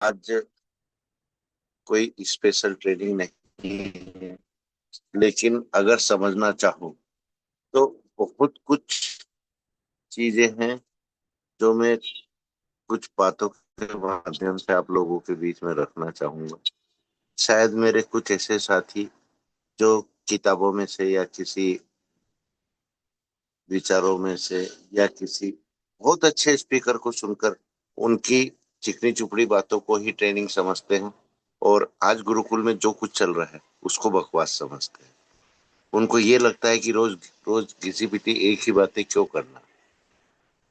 आज कोई special training नहीं है, लेकिन अगर समझना चाहो तो बहुत कुछ चीजें हैं जो मैं कुछ बातों के माध्यम से आप लोगों के बीच में रखना चाहूंगा। शायद मेरे कुछ ऐसे साथी जो किताबों में से या किसी विचारों में से या किसी बहुत अच्छे स्पीकर को सुनकर उनकी चिकनी चुपड़ी बातों को ही ट्रेनिंग समझते हैं, और आज गुरुकुल में जो कुछ चल रहा है उसको बकवास समझते हैं। उनको ये लगता है कि रोज रोज घिसी पिटी एक ही बातें क्यों करना।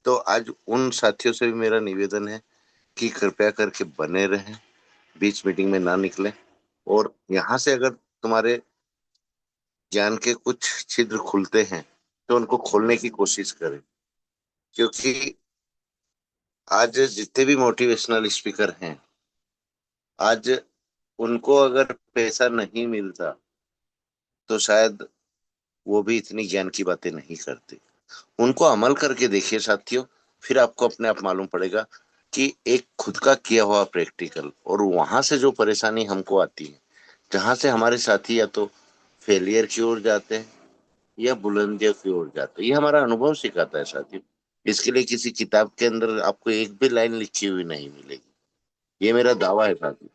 तो आज उन साथियों से भी मेरा निवेदन है कि कृपया करके बने रहें, बीच मीटिंग में ना निकलें, और यहाँ से अगर तुम्हारे ज्ञान के कुछ छिद्र खुलते हैं तो उनको खोलने की कोशिश करें। क्योंकि आज जितने भी मोटिवेशनल स्पीकर हैं, आज उनको अगर पैसा नहीं मिलता तो शायद वो भी इतनी ज्ञान की बातें नहीं करते। उनको अमल करके देखिए साथियों, फिर आपको अपने आप मालूम पड़ेगा कि एक खुद का किया हुआ प्रैक्टिकल और वहां से जो परेशानी हमको आती है, जहां से हमारे साथी या तो फेलियर की ओर जाते हैं या बुलंदियों की ओर जाते हैं, ये हमारा अनुभव सिखाता है साथियों। इसके लिए किसी किताब के अंदर आपको एक भी लाइन लिखी हुई नहीं मिलेगी, ये मेरा दावा है साथियों।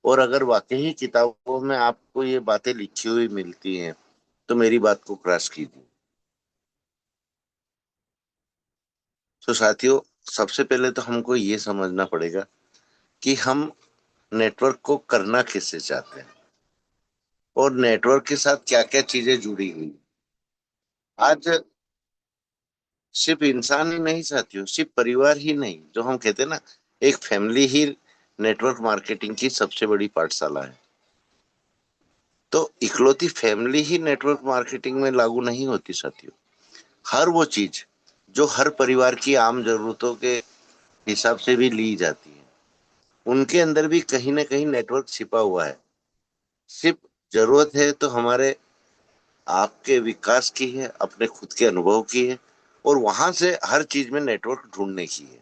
और अगर वाकई ही किताबों में आपको ये बातें लिखी हुई मिलती हैं तो मेरी बात को क्रॉस कीजिए। तो साथियों, सबसे पहले तो हमको ये समझना पड़ेगा कि हम नेटवर्क को करना किससे चाहते हैं और नेटवर्क के साथ क्या क्या चीजें जुड़ी हुई हैं। आज सिर्फ इंसान ही नहीं साथियों, सिर्फ परिवार ही नहीं, जो हम कहते हैं ना, एक फैमिली ही नेटवर्क मार्केटिंग की सबसे बड़ी पाठशाला है। तो इकलौती फैमिली ही नेटवर्क मार्केटिंग में लागू नहीं होती साथियों। हर वो चीज जो हर परिवार की आम जरूरतों के हिसाब से भी ली जाती है, उनके अंदर भी कहीं ना कहीं नेटवर्क छिपा हुआ है। सिर्फ जरूरत है तो हमारे आपके विकास की है, अपने खुद के अनुभव की है, और वहां से हर चीज में नेटवर्क ढूंढने की है।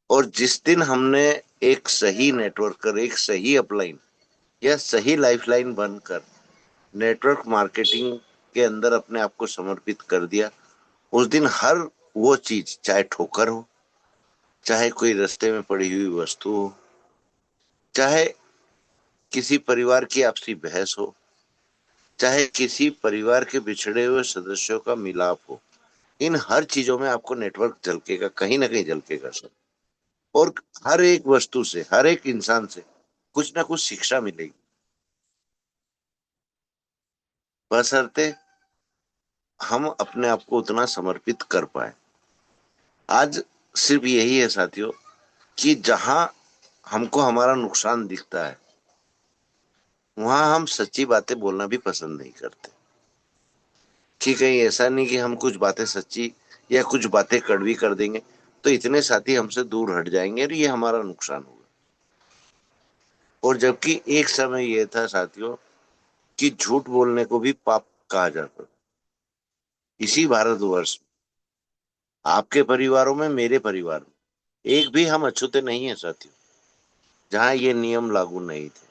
और जिस दिन हमने एक सही नेटवर्कर, एक सही अपलाइन या सही लाइफलाइन बनकर नेटवर्क मार्केटिंग के अंदर अपने आप को समर्पित कर दिया, उस दिन हर वो चीज, चाहे ठोकर हो, चाहे कोई रास्ते में पड़ी हुई वस्तु हो, चाहे किसी परिवार की आपसी बहस हो, चाहे किसी परिवार के बिछड़े हुए सदस्यों का मिलाप हो, इन हर चीजों में आपको नेटवर्क झलकेगा, कहीं ना कहीं झलकेगा सर। और हर एक वस्तु से, हर एक इंसान से कुछ ना कुछ शिक्षा मिलेगी, बशर्ते हम अपने आप को उतना समर्पित कर पाए। आज सिर्फ यही है साथियों कि जहां हमको हमारा नुकसान दिखता है, वहां हम सच्ची बातें बोलना भी पसंद नहीं करते। कि कहीं ऐसा नहीं कि हम कुछ बातें सच्ची या कुछ बातें कड़वी कर देंगे तो इतने साथी हमसे दूर हट जाएंगे और ये हमारा नुकसान होगा। और जबकि एक समय ये था साथियों कि झूठ बोलने को भी पाप कहा जाता था। इसी भारतवर्ष में, आपके परिवारों में, मेरे परिवार में, एक भी हम अछूते नहीं है साथियों जहां ये नियम लागू नहीं थे।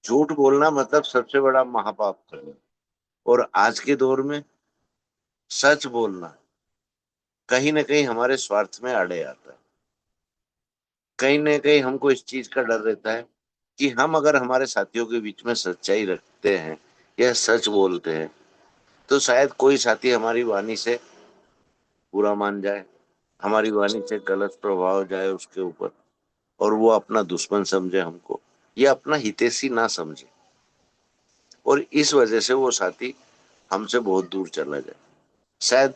झूठ बोलना मतलब सबसे बड़ा महापाप करना। और आज के दौर में सच बोलना कहीं ना कहीं हमारे स्वार्थ में आड़े आता है। कहीं ना कहीं हमको इस चीज का डर रहता है कि हम अगर हमारे साथियों के बीच में सच्चाई रखते हैं या सच बोलते हैं तो शायद कोई साथी हमारी वाणी से बुरा मान जाए, हमारी वाणी से गलत प्रभाव जाए उसके ऊपर, और वो अपना दुश्मन समझे हमको, या अपना हितैषी ना समझे, और इस वजह से वो साथी हमसे बहुत दूर चला जाए। शायद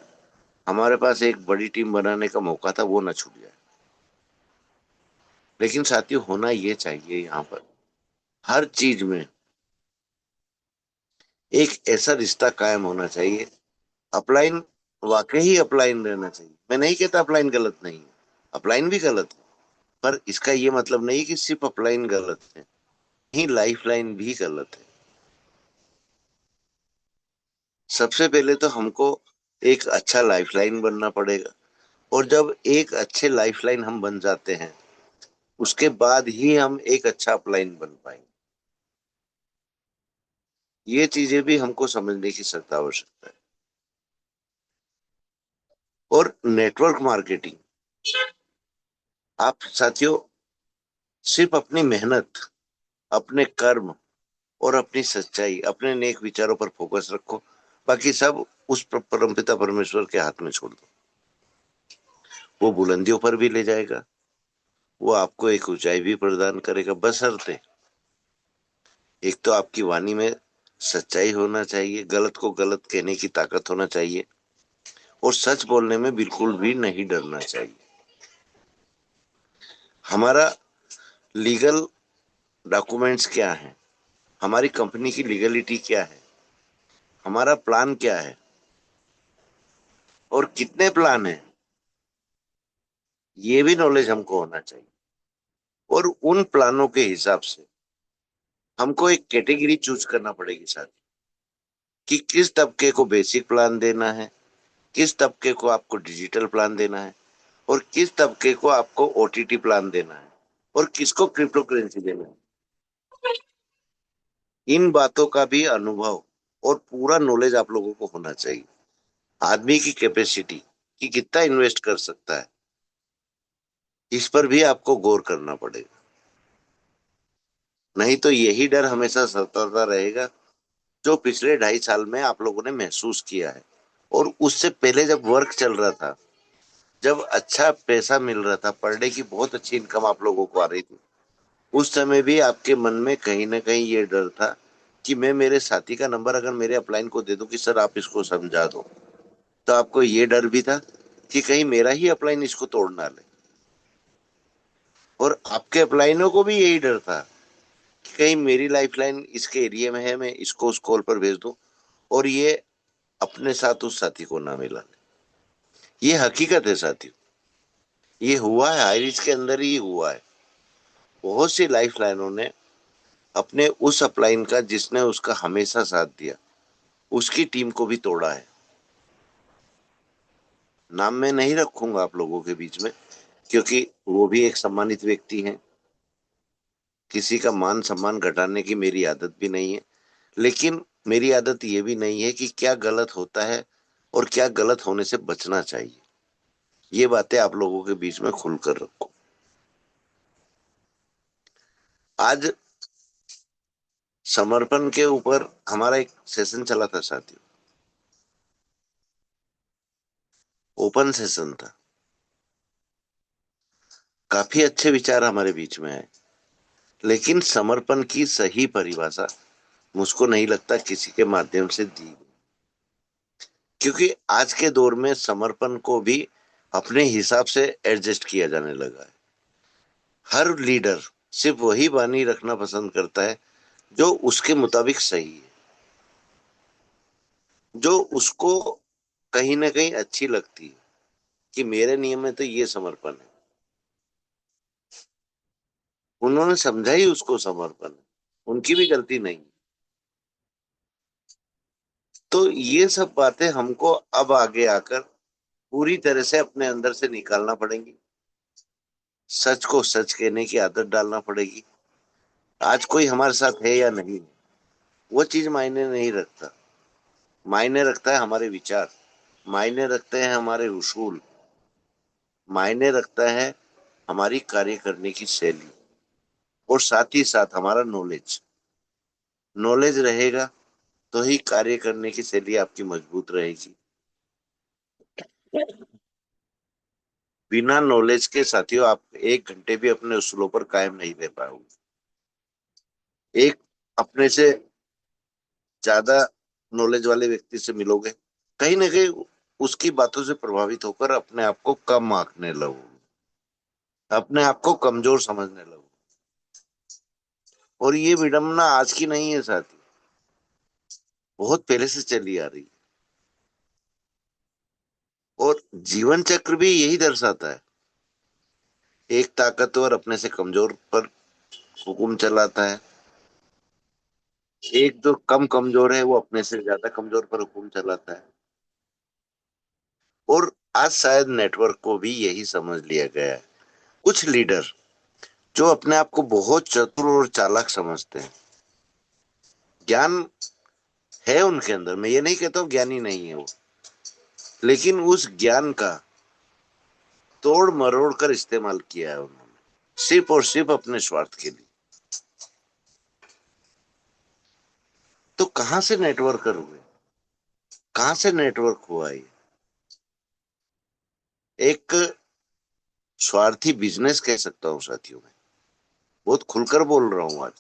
हमारे पास एक बड़ी टीम बनाने का मौका था, वो ना छूट जाए। लेकिन साथियों, होना ये चाहिए यहाँ पर हर चीज में एक ऐसा रिश्ता कायम होना चाहिए। अपलाइन वाकई ही अपलाइन रहना चाहिए। मैं नहीं कहता अपलाइन गलत नहीं है, अपलाइन भी गलत है, पर इसका ये मतलब नहीं कि सिर्फ अपलाइन गलत है, ही लाइफ लाइन भी गलत है। सबसे पहले तो हमको एक अच्छा लाइफ लाइन बनना पड़ेगा। और जब एक अच्छे लाइफलाइन हम बन जाते हैं, उसके बाद ही हम एक अच्छा अपलाइन बन पाएंगे। ये चीजें भी हमको समझने की सख्त आवश्यकता है। और नेटवर्क मार्केटिंग, आप साथियों सिर्फ अपनी मेहनत, अपने कर्म और अपनी सच्चाई, अपने नेक विचारों पर फोकस रखो। बाकी सब उस परमपिता परमेश्वर के हाथ में छोड़ दो। वो बुलंदियों पर भी ले जाएगा, वो आपको एक ऊंचाई भी प्रदान करेगा, बशर्ते एक तो आपकी वाणी में सच्चाई होना चाहिए, गलत को गलत कहने की ताकत होना चाहिए, और सच बोलने में बिल्कुल भी नहीं डरना चाहिए। हमारा लीगल डॉक्यूमेंट्स क्या है, हमारी कंपनी की लीगलिटी क्या है, हमारा प्लान क्या है और कितने प्लान है, ये भी नॉलेज हमको होना चाहिए। और उन प्लानों के हिसाब से हमको एक कैटेगरी चूज करना पड़ेगी साथ, कि किस तबके को बेसिक प्लान देना है, किस तबके को आपको डिजिटल प्लान देना है, और किस तबके को आपको ओटीटी प्लान देना है, और किसको क्रिप्टो करेंसी देना है। इन बातों का भी अनुभव और पूरा नॉलेज आप लोगों को होना चाहिए। आदमी की कैपेसिटी कि कितना इन्वेस्ट कर सकता है, इस पर भी आपको गौर करना पड़ेगा। नहीं तो यही डर हमेशा सताता रहेगा, जो पिछले 2.5 साल में आप लोगों ने महसूस किया है। और उससे पहले जब वर्क चल रहा था, जब अच्छा पैसा मिल रहा था, पर डे की बहुत अच्छी इनकम आप लोगों को आ रही थी, उस समय भी आपके मन में कहीं ना कहीं ये डर था कि मैं मेरे साथी का नंबर अगर मेरे अपलाइन को दे दूं कि सर आप इसको समझा दो, तो आपको ये डर भी था कि कहीं मेरा ही अपलाइन इसको तोड़ ना ले। और आपके अपलाइनों को भी यही डर था कि कहीं मेरी लाइफलाइन इसके एरिया में है, मैं इसको उस कॉल पर भेज दूं और ये अपने साथ उस साथी को ना मिला ले। ये हकीकत है साथियों, ये हुआ है, हाई रिस्क के अंदर ही हुआ है। बहुत सी लाइफ लाइनों ने अपने उस अपलाइन का, जिसने उसका हमेशा साथ दिया, उसकी टीम को भी तोड़ा है। नाम मैं नहीं रखूंगा आप लोगों के बीच में, क्योंकि वो भी एक सम्मानित व्यक्ति हैं। किसी का मान सम्मान घटाने की मेरी आदत भी नहीं है, लेकिन मेरी आदत ये भी नहीं है कि क्या गलत होता है और क्या गलत होने से बचना चाहिए। ये बातें आप लोगों के बीच में खुलकर रखो। आज समर्पण के ऊपर हमारा एक सेशन चला था साथियों, ओपन सेशन था। काफी अच्छे विचार हमारे बीच में आए, लेकिन समर्पण की सही परिभाषा मुझको नहीं लगता किसी के माध्यम से दी गई। क्योंकि आज के दौर में समर्पण को भी अपने हिसाब से एडजस्ट किया जाने लगा है। हर लीडर सिर्फ वही वाणी रखना पसंद करता है जो उसके मुताबिक सही है, जो उसको कहीं ना कहीं अच्छी लगती है, कि मेरे नियम में तो ये समर्पण है। उन्होंने समझा ही उसको समर्पण है, उनकी भी गलती नहीं। तो ये सब बातें हमको अब आगे आकर पूरी तरह से अपने अंदर से निकालना पड़ेंगी। सच को सच कहने की आदत डालना पड़ेगी। आज कोई हमारे साथ है या नहीं, वो चीज मायने नहीं रखता। मायने रखता है हमारे विचार, मायने रखते हैं हमारे उसूल, मायने रखता है हमारी कार्य करने की शैली, और साथ ही साथ हमारा नॉलेज। नॉलेज रहेगा तो ही कार्य करने की शैली आपकी मजबूत रहेगी। बिना नॉलेज के साथियों आप 1 घंटे भी अपने उसूलों पर कायम नहीं रह पाओगे। एक अपने से ज्यादा नॉलेज वाले व्यक्ति से मिलोगे, कहीं ना कहीं उसकी बातों से प्रभावित होकर अपने आप को कम आंकने लगोगे, अपने आप को कमजोर समझने लगोगे। और ये विडंबना आज की नहीं है साथी, बहुत पहले से चली आ रही है। और जीवन चक्र भी यही दर्शाता है। एक ताकतवर अपने से कमजोर पर हुक्म चलाता है, एक जो कम कमजोर है वो अपने से ज्यादा कमजोर पर हुक्म चलाता है। और आज शायद नेटवर्क को भी यही समझ लिया गया है। कुछ लीडर जो अपने आप को बहुत चतुर और चालाक समझते हैं, ज्ञान है उनके अंदर, मैं ये नहीं कहता हूँ ज्ञानी नहीं है वो, लेकिन उस ज्ञान का तोड़ मरोड़ कर इस्तेमाल किया है उन्होंने, सिर्फ और सिर्फ अपने स्वार्थ के लिए। तो कहां से नेटवर्क हुए, कहां से नेटवर्क हुआ ये? एक स्वार्थी बिजनेस कह सकता हूँ साथियों में, बहुत खुलकर बोल रहा हूँ आज,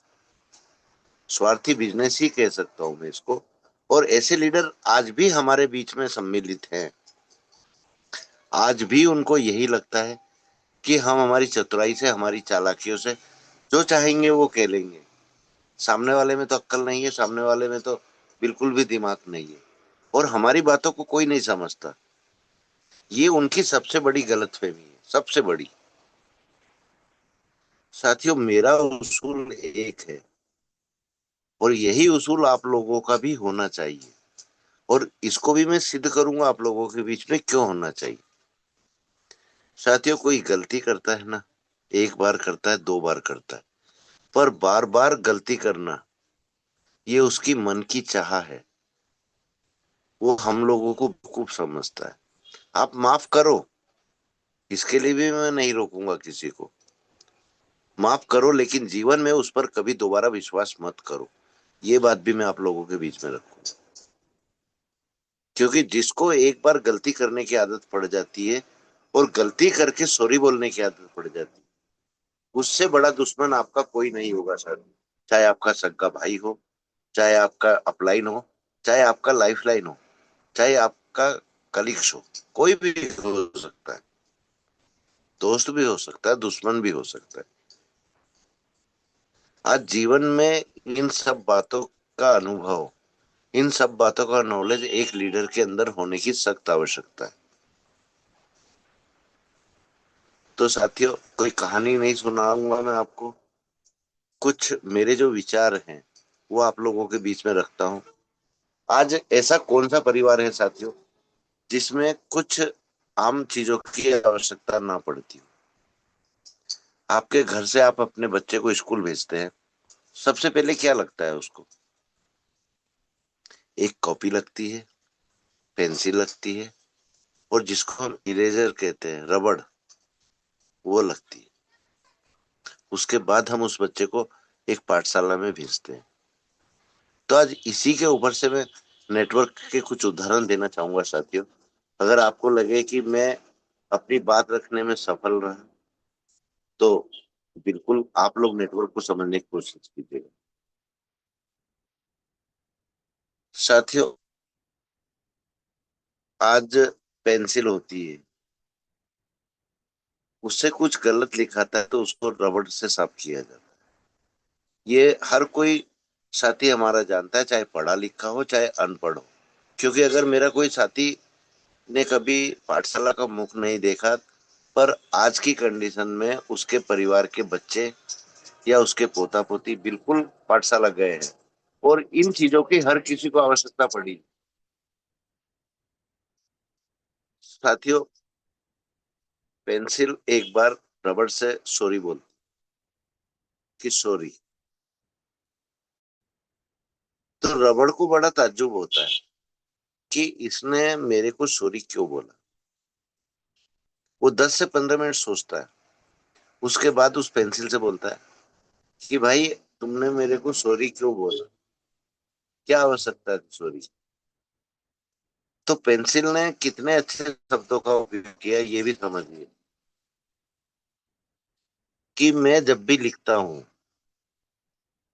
स्वार्थी बिजनेस ही कह सकता हूँ मैं इसको। और ऐसे लीडर आज भी हमारे बीच में सम्मिलित हैं। आज भी उनको यही लगता है कि हम हमारी चतुराई से, हमारी चालाकियों से जो चाहेंगे वो कह लेंगे। सामने वाले में तो अक्ल नहीं है, सामने वाले में तो बिल्कुल भी दिमाग नहीं है, और हमारी बातों को कोई नहीं समझता। ये उनकी सबसे बड़ी गलतफहमी है, सबसे बड़ी। साथियों, मेरा उसूल एक है, और यही उसूल आप लोगों का भी होना चाहिए, और इसको भी मैं सिद्ध करूंगा आप लोगों के बीच में क्यों होना चाहिए। साथियों, कोई गलती करता है ना, एक बार करता है, दो बार करता है, पर बार बार गलती करना ये उसकी मन की चाह है। वो हम लोगों को बेवकूफ समझता है। आप माफ करो, इसके लिए भी मैं नहीं रोकूंगा किसी को, माफ करो, लेकिन जीवन में उस पर कभी दोबारा विश्वास मत करो। ये बात भी मैं आप लोगों के बीच में रखूंगा, क्योंकि जिसको एक बार गलती करने की आदत पड़ जाती है और गलती करके सॉरी बोलने की आदत पड़ जाती है, उससे बड़ा दुश्मन आपका कोई नहीं होगा सर। चाहे आपका सगा भाई हो, चाहे आपका अपलाइन हो, चाहे आपका लाइफ लाइन हो, चाहे आपका कलीग्स हो, कोई भी हो सकता है। दोस्त भी हो सकता है, दुश्मन भी हो सकता है। आज जीवन में इन सब बातों का अनुभव, इन सब बातों का नॉलेज एक लीडर के अंदर होने की सख्त आवश्यकता है। तो साथियों, कोई कहानी नहीं सुनाऊंगा मैं आपको, कुछ मेरे जो विचार हैं वो आप लोगों के बीच में रखता हूँ। आज ऐसा कौन सा परिवार है साथियों जिसमें कुछ आम चीजों की आवश्यकता ना पड़ती हो? आपके घर से आप अपने बच्चे को स्कूल भेजते हैं, सबसे पहले क्या लगता है उसको? एक कॉपी लगती है, पेंसिल लगती है, और जिसको हम इरेजर कहते हैं, रबड़, वो लगती है। उसके बाद हम उस बच्चे को एक पाठशाला में भेजते हैं। तो आज इसी के ऊपर से मैं नेटवर्क के कुछ उदाहरण देना चाहूंगा साथियों। अगर आपको लगे कि मैं अपनी बात रखने में सफल रहा, तो बिल्कुल आप लोग नेटवर्क को समझने की कोशिश कीजिएगा। साथियों, आज पेंसिल होती है, उससे कुछ गलत लिखाता है तो उसको रबड़ से साफ किया जाता है। ये हर कोई साथी हमारा जानता है, चाहे पढ़ा लिखा हो चाहे अनपढ़ हो। क्योंकि अगर मेरा कोई साथी ने कभी पाठशाला का मुख नहीं देखा, पर आज की कंडीशन में उसके परिवार के बच्चे या उसके पोता पोती बिल्कुल पाठशाला गए हैं, और इन चीजों की हर किसी को आवश्यकता पड़ी। साथियों, पेंसिल एक बार रबड़ से सॉरी बोल कि सॉरी, तो रबड़ को बड़ा ताज्जुब होता है कि इसने मेरे को सॉरी क्यों बोला। वो 10 से 15 मिनट सोचता है, उसके बाद उस पेंसिल से बोलता है कि भाई, तुमने मेरे को सॉरी क्यों बोला, क्या आवश्यकता है सॉरी। तो पेंसिल ने कितने अच्छे शब्दों का उपयोग किया ये भी समझिए, कि मैं जब भी लिखता हूँ,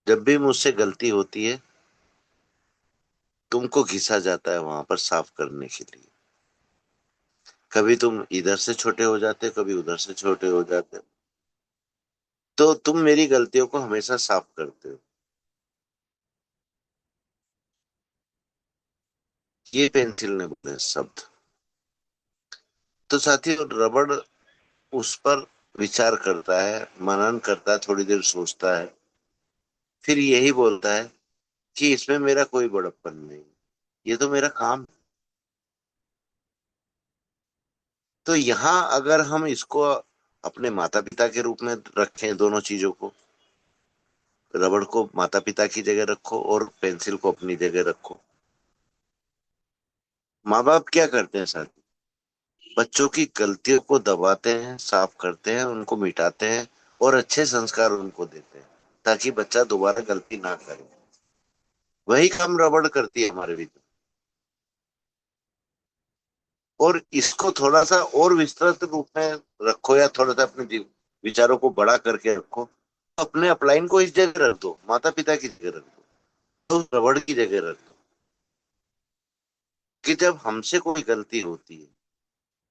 जब भी मुझसे गलती होती है, तुमको घिसा जाता है वहां पर साफ करने के लिए। कभी तुम इधर से छोटे हो जाते हो, कभी उधर से छोटे हो जाते हो, तो तुम मेरी गलतियों को हमेशा साफ करते हो। ये पेंसिल ने बोले शब्द। तो साथियों, रबड़ उस पर विचार करता है, मनन करता है, थोड़ी देर सोचता है, फिर यही बोलता है कि इसमें मेरा कोई बड़प्पन नहीं, ये तो मेरा काम है। तो यहाँ अगर हम इसको अपने माता पिता के रूप में रखें, दोनों चीजों को, रबड़ को माता पिता की जगह रखो और पेंसिल को अपनी जगह रखो। माँ बाप क्या करते हैं साथ, बच्चों की गलतियों को दबाते हैं, साफ करते हैं, उनको मिटाते हैं और अच्छे संस्कार उनको देते हैं ताकि बच्चा दोबारा गलती ना करे। वही काम रबड़ करती है हमारे भीतर। और इसको थोड़ा सा और विस्तृत रूप में रखो या थोड़ा सा अपने विचारों को बड़ा करके रखो, तो अपने अपलाइन को इस जगह रख दो, माता पिता की जगह रख दो, तो रबड़ की जगह रख दो। कि जब हमसे कोई गलती होती है,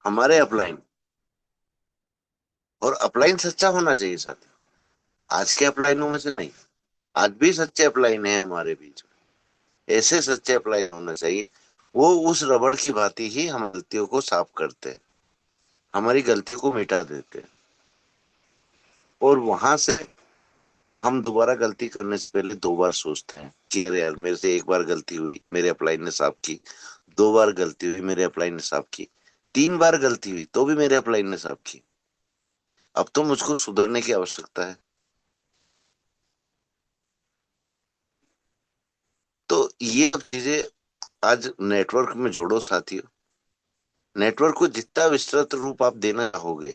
हमारे अपलाइन, और अपलाइन सच्चा होना चाहिए साथी, आज के अपलाइनों में से नहीं, आज भी सच्चे अपलाइन है हमारे बीच में, ऐसे सच्चे अपलाइन होना चाहिए। वो उस रबड़ की भांति ही हम गलतियों को साफ करते हैं, हमारी गलती को मिटा देते हैं, और वहां से हम दोबारा गलती करने से पहले दो बार सोचते हैं कि अरे यार मेरे से एक बार गलती हुई, मेरे अपलाइन ने साफ की। दो बार गलती हुई, मेरे अपलाइन ने साफ की। तीन बार गलती हुई तो भी मेरे अपलाइन ने साफ की। अब तो मुझको सुधरने की आवश्यकता है। तो ये सब चीजें आज नेटवर्क में जोड़ो साथियों। नेटवर्क को जितना विस्तृत रूप आप देना चाहोगे,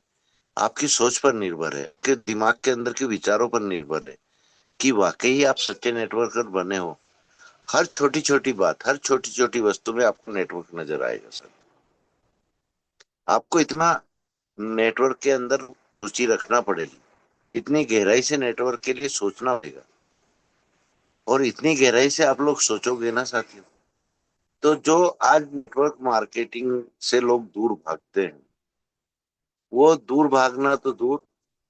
आपकी सोच पर निर्भर है, आपके दिमाग के अंदर के विचारों पर निर्भर है कि वाकई आप सच्चे नेटवर्कर बने हो। हर छोटी छोटी बात, हर छोटी छोटी वस्तु में आपको नेटवर्क नजर आएगा सर। आपको इतना नेटवर्क के अंदर रुचि रखना पड़ेगी, इतनी गहराई से नेटवर्क के लिए सोचना पड़ेगा, और इतनी गहराई से आप लोग सोचोगे ना साथियों, तो जो आज नेटवर्क मार्केटिंग से लोग दूर भागते हैं, वो दूर भागना तो दूर,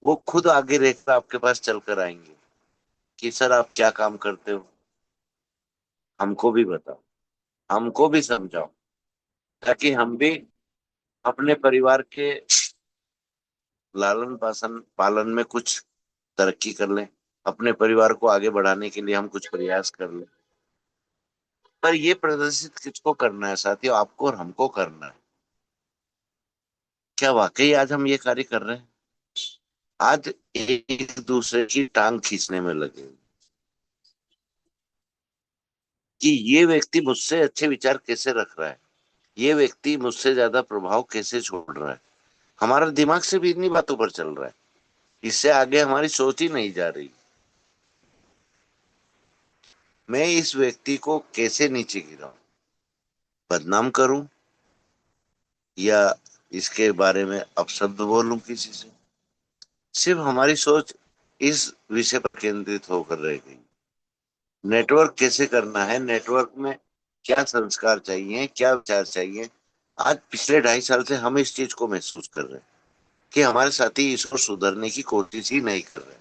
वो खुद आगे रहकर आपके पास चलकर आएंगे कि सर आप क्या काम करते हो, हमको भी बताओ, हमको भी समझाओ, ताकि हम भी अपने परिवार के लालन पालन पालन में कुछ तरक्की कर लें, अपने परिवार को आगे बढ़ाने के लिए हम कुछ प्रयास कर लें। पर ये प्रदर्शित किसको करना है साथियों, आपको और हमको करना है। क्या वाकई आज हम ये कार्य कर रहे हैं? आज एक दूसरे की टांग खींचने में लगे हैं कि ये व्यक्ति मुझसे अच्छे विचार कैसे रख रहा है, ये व्यक्ति मुझसे ज्यादा प्रभाव कैसे छोड़ रहा है। हमारा दिमाग से भी इन्हीं बातों पर चल रहा है, इससे आगे हमारी सोच ही नहीं जा रही। मैं इस व्यक्ति को कैसे नीचे गिराऊं, बदनाम करूं, या इसके बारे में अपशब्द बोलूं किसी से। सिर्फ हमारी सोच इस विषय पर केंद्रित होकर रह गई। नेटवर्क कैसे करना है, नेटवर्क में क्या संस्कार चाहिए, क्या विचार चाहिए, आज पिछले 2.5 साल से हम इस चीज को महसूस कर रहे हैं कि हमारे साथी इसको सुधरने की कोशिश ही नहीं कर रहे।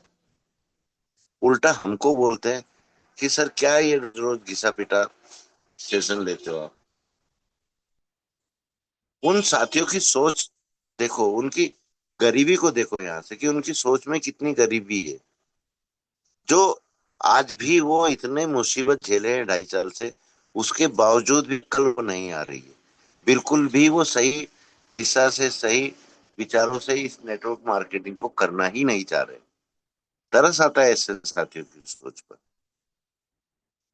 उल्टा हमको बोलते हैं कि सर क्या ये रोज रोज घिसा पिटा सेशन लेते हो आप। उन साथियों की सोच देखो, उनकी गरीबी को देखो यहाँ से कि उनकी सोच में कितनी गरीबी है, जो आज भी वो इतने मुसीबत झेले हैं 2.5 साल से, उसके बावजूद भी कल वो नहीं आ रही है। बिल्कुल भी वो सही दिशा से, सही विचारों से इस नेटवर्क मार्केटिंग को करना ही नहीं चाह रहे। तरस आता है ऐसे साथियों की सोच पर,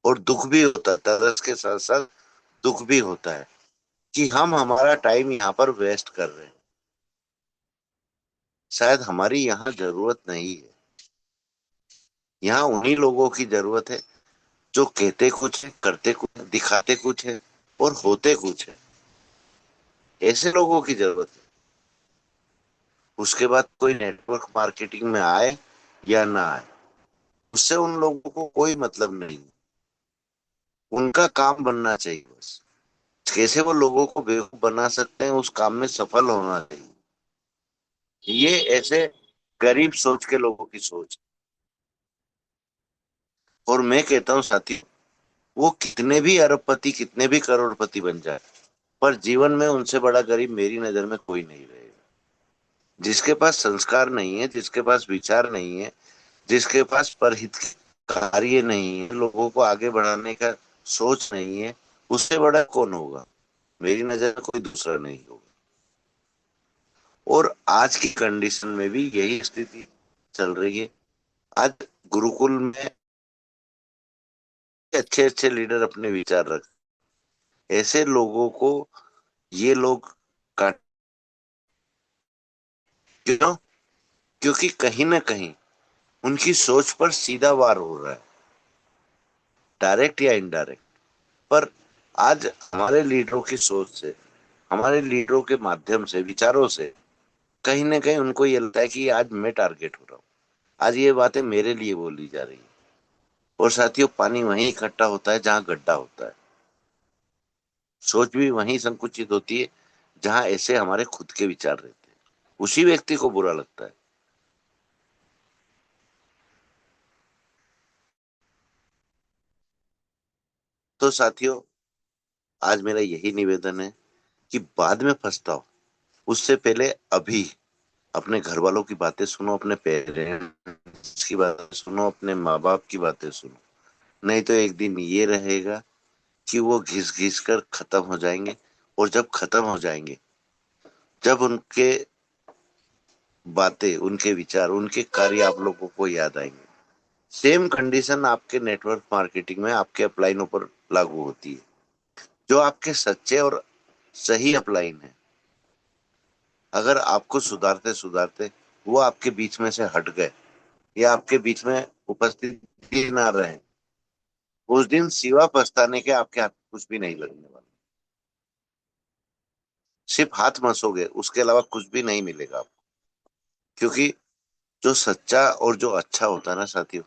और दुख भी होता है, तरस के साथ साथ दुख भी होता है कि हम हमारा टाइम यहाँ पर वेस्ट कर रहे हैं। शायद हमारी यहाँ जरूरत नहीं है, यहाँ उन्हीं लोगों की जरूरत है जो कहते कुछ है, करते कुछ है, दिखाते कुछ है और होते कुछ है। ऐसे लोगों की जरूरत है। उसके बाद कोई नेटवर्क मार्केटिंग में आए या ना आए, उससे उन लोगों को कोई मतलब नहीं। उनका काम बनना चाहिए बस, कैसे वो लोगों को बेवकूफ बना सकते हैं उस काम में सफल होना चाहिए। ये ऐसे गरीब सोच के लोगों की सोच। और मैं कहता हूँ साथी, वो कितने भी अरबपति, कितने भी करोड़पति बन जाए, पर जीवन में उनसे बड़ा गरीब मेरी नजर में कोई नहीं रहेगा। जिसके पास संस्कार नहीं है, जिसके पास विचार नहीं है, जिसके पास परहित कार्य नहीं है, लोगों को आगे बढ़ाने का सोच नहीं है, उससे बड़ा कौन होगा? मेरी नजर में कोई दूसरा नहीं होगा। और आज की कंडीशन में भी यही स्थिति चल रही है। आज गुरुकुल में अच्छे अच्छे लीडर अपने विचार रख, ऐसे लोगों को ये लोग काट, क्यों? क्योंकि कहीं ना कहीं उनकी सोच पर सीधा वार हो रहा है, डायरेक्ट या इनडायरेक्ट। पर आज हमारे लीडरों की सोच से, हमारे लीडरों के माध्यम से, विचारों से कहीं ना कहीं उनको ये लगता है कि आज मैं टारगेट हो रहा हूँ, आज ये बातें मेरे लिए बोली जा रही है। और साथियों, पानी वहीं इकट्ठा होता है जहां गड्ढा होता है। सोच भी वहीं संकुचित होती है जहां ऐसे हमारे खुद के विचार रहते हैं। उसी व्यक्ति को बुरा लगता है। तो साथियों, आज मेरा यही निवेदन है कि बाद में पछताओ, उससे पहले अभी अपने घर वालों की बातें सुनो, अपने पेरेंट्स की बातें सुनो, अपने माँ बाप की बातें सुनो। नहीं तो एक दिन ये रहेगा कि वो घिस घिस कर खत्म हो जाएंगे। और जब खत्म हो जाएंगे, जब उनके बातें, उनके विचार, उनके कार्य आप लोगों को याद आएंगे। सेम कंडीशन आपके नेटवर्क मार्केटिंग में आपके अपलाइनों पर लागू होती है। जो आपके सच्चे और सही अपलाइन है, अगर आपको सुधारते सुधारते वो आपके बीच में से हट गए या आपके बीच में उपस्थित ही ना रहे, उस दिन सिवा पछताने के आपके हाथ कुछ भी नहीं लगने वाला। सिर्फ हाथ मसोगे, उसके अलावा कुछ भी नहीं मिलेगा आपको। क्योंकि जो सच्चा और जो अच्छा होता है ना साथियों,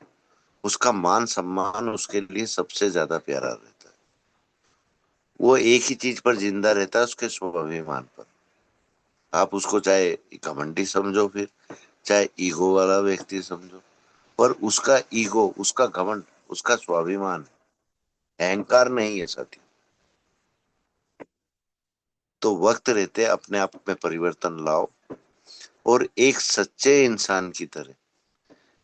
उसका मान सम्मान उसके लिए सबसे ज्यादा प्यारा रहता है। वो एक ही चीज पर जिंदा रहता है, उसके स्वाभिमान पर। आप उसको चाहे घमंडी समझो, फिर चाहे ईगो वाला व्यक्ति समझो, पर उसका ईगो, उसका घमंड, उसका स्वाभिमान है, अहंकार नहीं है साथी। तो वक्त रहते अपने आप में परिवर्तन लाओ और एक सच्चे इंसान की तरह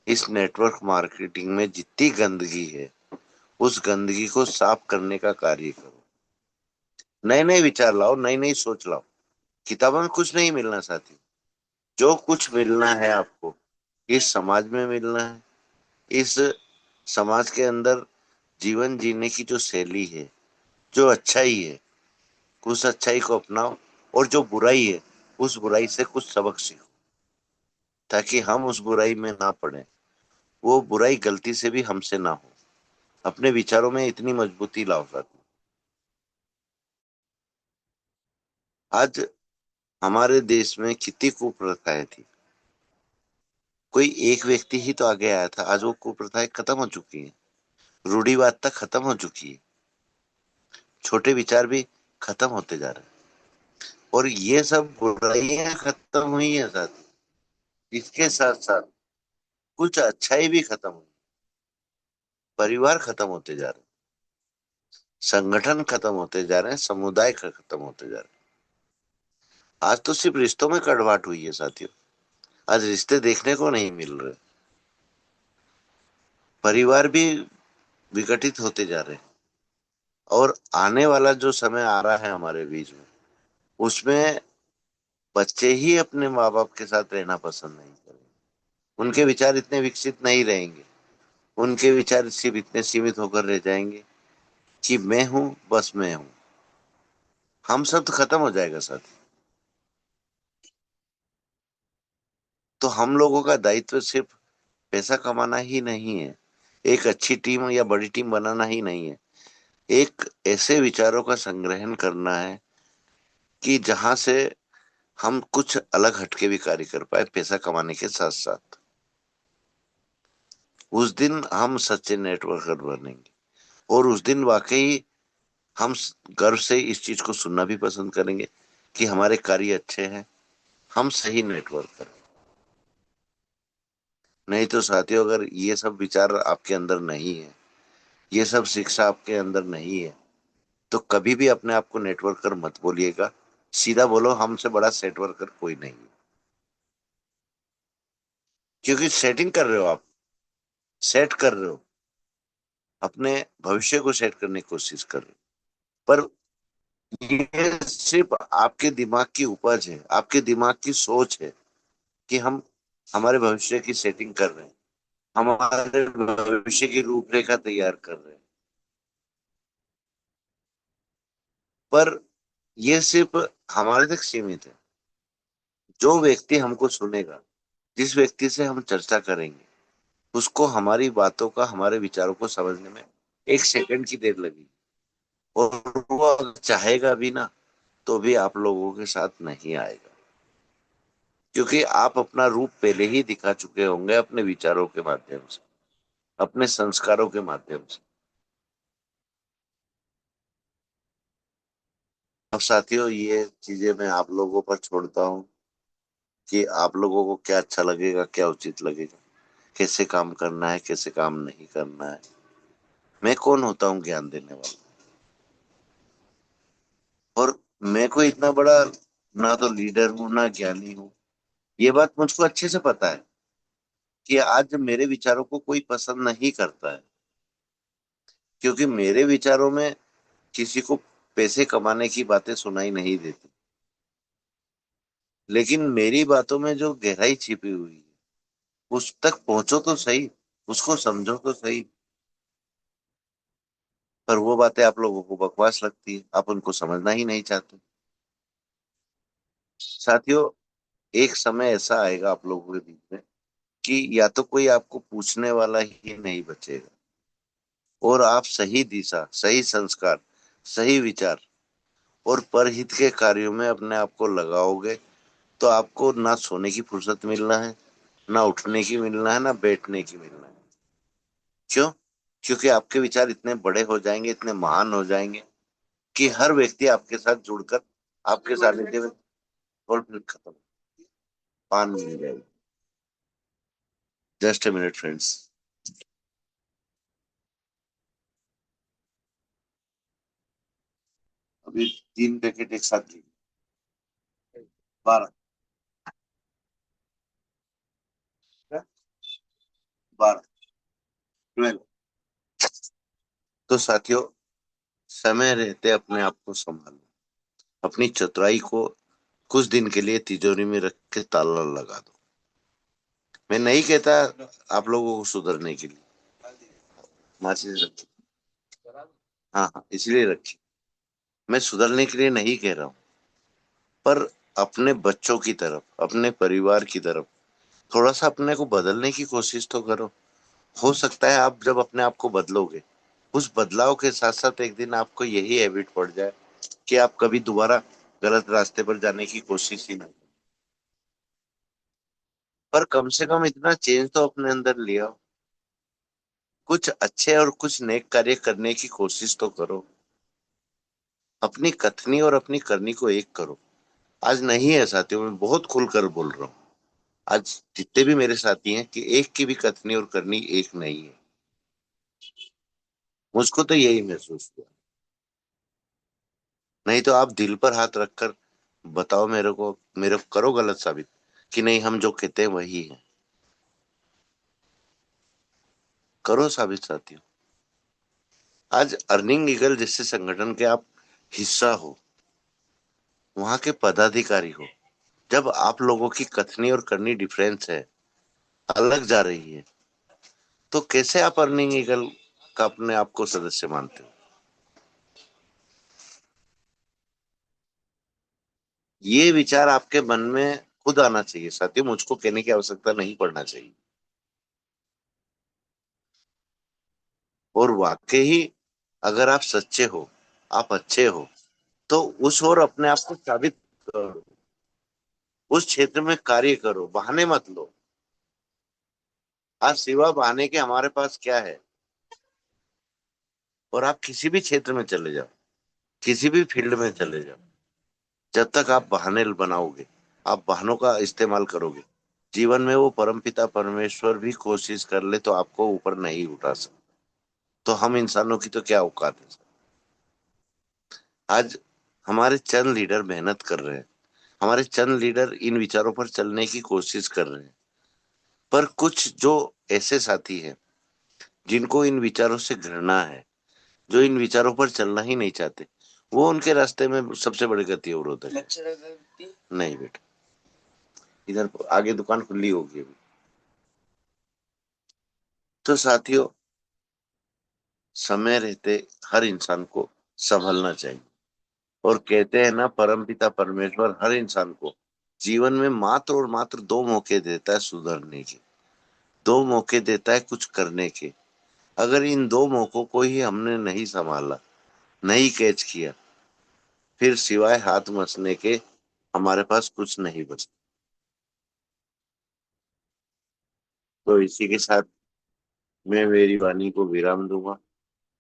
इस नेटवर्क मार्केटिंग में जितनी गंदगी है, उस गंदगी को साफ करने का कार्य करो। नए नए विचार लाओ, नई नई सोच लाओ। किताबों में कुछ नहीं मिलना साथी। जो कुछ मिलना है आपको, इस समाज में मिलना है। इस समाज के अंदर जीवन जीने की जो शैली है, जो अच्छाई है, उस अच्छाई को अपनाओ। और जो बुराई है, उस बुराई से कुछ सबक सीखो, ताकि हम उस बुराई में ना पड़े, वो बुराई गलती से भी हमसे ना हो। अपने विचारों में इतनी मजबूती लाओ साथी। आज हमारे देश में कितनी कुप्रथाएं थी, कोई एक व्यक्ति ही तो आगे आया था, आज वो कुप्रथाएं खत्म हो चुकी हैं। रूढ़िवादिता खत्म हो चुकी है। छोटे विचार भी खत्म होते जा रहे हैं। और ये सब बुराइयां खत्म हुई है साथ, इसके साथ साथ कुछ अच्छाई भी खत्म हुई। परिवार खत्म होते जा रहे हैं, संगठन खत्म होते जा रहे हैं, समुदाय खत्म होते जा रहे हैं। आज तो सिर्फ रिश्तों में कड़वाहट हुई है साथियों। आज रिश्ते देखने को नहीं मिल रहे। परिवार भी विघटित होते जा रहे हैं। और आने वाला जो समय आ रहा है हमारे बीच में, उसमें बच्चे ही अपने माँ बाप के साथ रहना पसंद नहीं करेंगे। उनके विचार इतने विकसित नहीं रहेंगे। उनके विचार सिर्फ इतने सीमित होकर रह जाएंगे कि मैं हूं, बस मैं हूं। हम सब तो खत्म हो जाएगा साथी। तो हम लोगों का दायित्व सिर्फ पैसा कमाना ही नहीं है, एक अच्छी टीम या बड़ी टीम बनाना ही नहीं है। एक ऐसे विचारों का संग्रहण करना है कि जहां से हम कुछ अलग हटके भी कार्य कर पाए पैसा कमाने के साथ साथ। उस दिन हम सच्चे नेटवर्कर बनेंगे। और उस दिन वाकई हम गर्व से इस चीज को सुनना भी पसंद करेंगे कि हमारे कार्य अच्छे हैं, हम सही नेटवर्कर। नहीं तो साथियों, अगर ये सब विचार आपके अंदर नहीं है, ये सब शिक्षा आपके अंदर नहीं है, तो कभी भी अपने आप को नेटवर्कर मत बोलिएगा। सीधा बोलो, हमसे बड़ा नेटवर्कर कोई नहीं है। क्योंकि सेटिंग कर रहे हो आप, सेट कर रहे हो, अपने भविष्य को सेट करने की कोशिश कर रहे हो। पर ये सिर्फ आपके दिमाग की उपज है, आपके दिमाग की सोच है कि हम हमारे भविष्य की सेटिंग कर रहे हैं, हमारे भविष्य की रूपरेखा तैयार कर रहे हैं। पर यह सिर्फ हमारे तक सीमित है। जो व्यक्ति हमको सुनेगा, जिस व्यक्ति से हम चर्चा करेंगे, उसको हमारी बातों का, हमारे विचारों को समझने में 1 सेकंड की देर लगेगी। और वो अगर चाहेगा भी ना, तो भी आप लोगों के साथ नहीं आएगा, क्योंकि आप अपना रूप पहले ही दिखा चुके होंगे अपने विचारों के माध्यम से, अपने संस्कारों के माध्यम से। अब साथियों, ये चीजें मैं आप लोगों पर छोड़ता हूँ कि आप लोगों को क्या अच्छा लगेगा, क्या उचित लगेगा, कैसे काम करना है, कैसे काम नहीं करना है। मैं कौन होता हूँ ज्ञान देने वाला? और मैं कोई इतना बड़ा ना तो लीडर हूँ ना ज्ञानी हूँ। ये बात मुझको अच्छे से पता है कि आज मेरे विचारों को कोई पसंद नहीं करता है, क्योंकि मेरे विचारों में किसी को पैसे कमाने की बातें सुनाई नहीं देती। लेकिन मेरी बातों में जो गहराई छिपी हुई है, उस तक पहुंचो तो सही, उसको समझो तो सही। पर वो बातें आप लोगों को बकवास लगती है, आप उनको समझना ही नहीं चाहते। साथियों, एक समय ऐसा आएगा आप लोगों के बीच में कि या तो कोई आपको पूछने वाला ही नहीं बचेगा, और आप सही दिशा, सही संस्कार, सही विचार और परहित के कार्यों में अपने आप को लगाओगे, तो आपको ना सोने की फुर्सत मिलना है, ना उठने की मिलना है, ना बैठने की मिलना है। क्यों? क्योंकि आपके विचार इतने बड़े हो जाएंगे, इतने महान हो जाएंगे कि हर व्यक्ति आपके साथ जुड़कर आपके सानिध्य में और फिर खत्म, पान मिल जाएगी। Just a minute friends. अभी 3 पैकेट एक साथ ली, 12, 12, 12। तो साथियों, समय रहते अपने आप को संभालो, अपनी चतुराई को कुछ दिन के लिए तिजोरी में रख के ताला लगा दो। मैं नहीं कहता आप लोगों को सुधरने के लिए, माचिस रखी, हाँ हाँ इसलिए रखी, मैं सुधरने के लिए नहीं कह रहा हूँ। पर अपने बच्चों की तरफ, अपने परिवार की तरफ थोड़ा सा अपने को बदलने की कोशिश तो करो। हो सकता है आप जब अपने आप को बदलोगे, उस बदलाव के साथ साथ एक दिन आपको यही हैबिट पड़ जाए कि आप कभी दोबारा गलत रास्ते पर जाने की कोशिश ही ना करें। पर कम से कम इतना चेंज तो अपने अंदर लिया, कुछ अच्छे और कुछ नेक कार्य करने की कोशिश तो करो। अपनी कथनी और अपनी करनी को एक करो। आज नहीं है साथियों, मैं बहुत खुलकर बोल रहा हूँ। आज जितने भी मेरे साथी हैं कि एक की भी कथनी और करनी एक नहीं है। मुझको तो यही महसूस हुआ। नहीं तो आप दिल पर हाथ रखकर बताओ मेरे को, मेरे को करो गलत साबित कि नहीं हम जो कहते हैं वही है। करो साबित साथियों। आज अर्निंग ईगल जैसे संगठन के आप हिस्सा हो, वहां के पदाधिकारी हो। जब आप लोगों की कथनी और करनी डिफरेंस है, अलग जा रही है, तो कैसे आप अर्निंग ईगल का अपने आप को सदस्य मानते हो? ये विचार आपके मन में खुद आना चाहिए साथियों, मुझको कहने की आवश्यकता नहीं पड़ना चाहिए। और वाकई अगर आप सच्चे हो, आप अच्छे हो, तो उस और अपने आप को साबित करो, उस क्षेत्र में कार्य करो, बहाने मत लो। आज सिवा बहाने के हमारे पास क्या है? और आप किसी भी क्षेत्र में चले जाओ, किसी भी फील्ड में चले जाओ, जब तक आप बहाने बनाओगे, आप बहानों का इस्तेमाल करोगे, जीवन में वो परमपिता परमेश्वर भी कोशिश कर ले तो आपको ऊपर नहीं उठा सकता। तो हम इंसानों की तो क्या औकात है? आज हमारे चंद लीडर मेहनत कर रहे हैं, हमारे चंद लीडर इन विचारों पर चलने की कोशिश कर रहे हैं। पर कुछ जो ऐसे साथी हैं जिनको इन विचारों से घृणा है, जो इन विचारों पर चलना ही नहीं चाहते, वो उनके रास्ते में सबसे बड़ी गति अवरोधक है। नहीं बेटा, इधर आगे दुकान खुली होगी अभी। तो साथियों, समय रहते हर इंसान को संभलना चाहिए। और कहते हैं ना, परमपिता परमेश्वर हर इंसान को जीवन में मात्र और मात्र दो मौके देता है सुधरने के, दो मौके देता है कुछ करने के। अगर इन दो मौकों को ही हमने नहीं संभाला, नहीं कैच किया, फिर सिवाय हाथ मसने के हमारे पास कुछ नहीं बचता। तो इसी के साथ मैं मेरी वाणी को विराम दूंगा,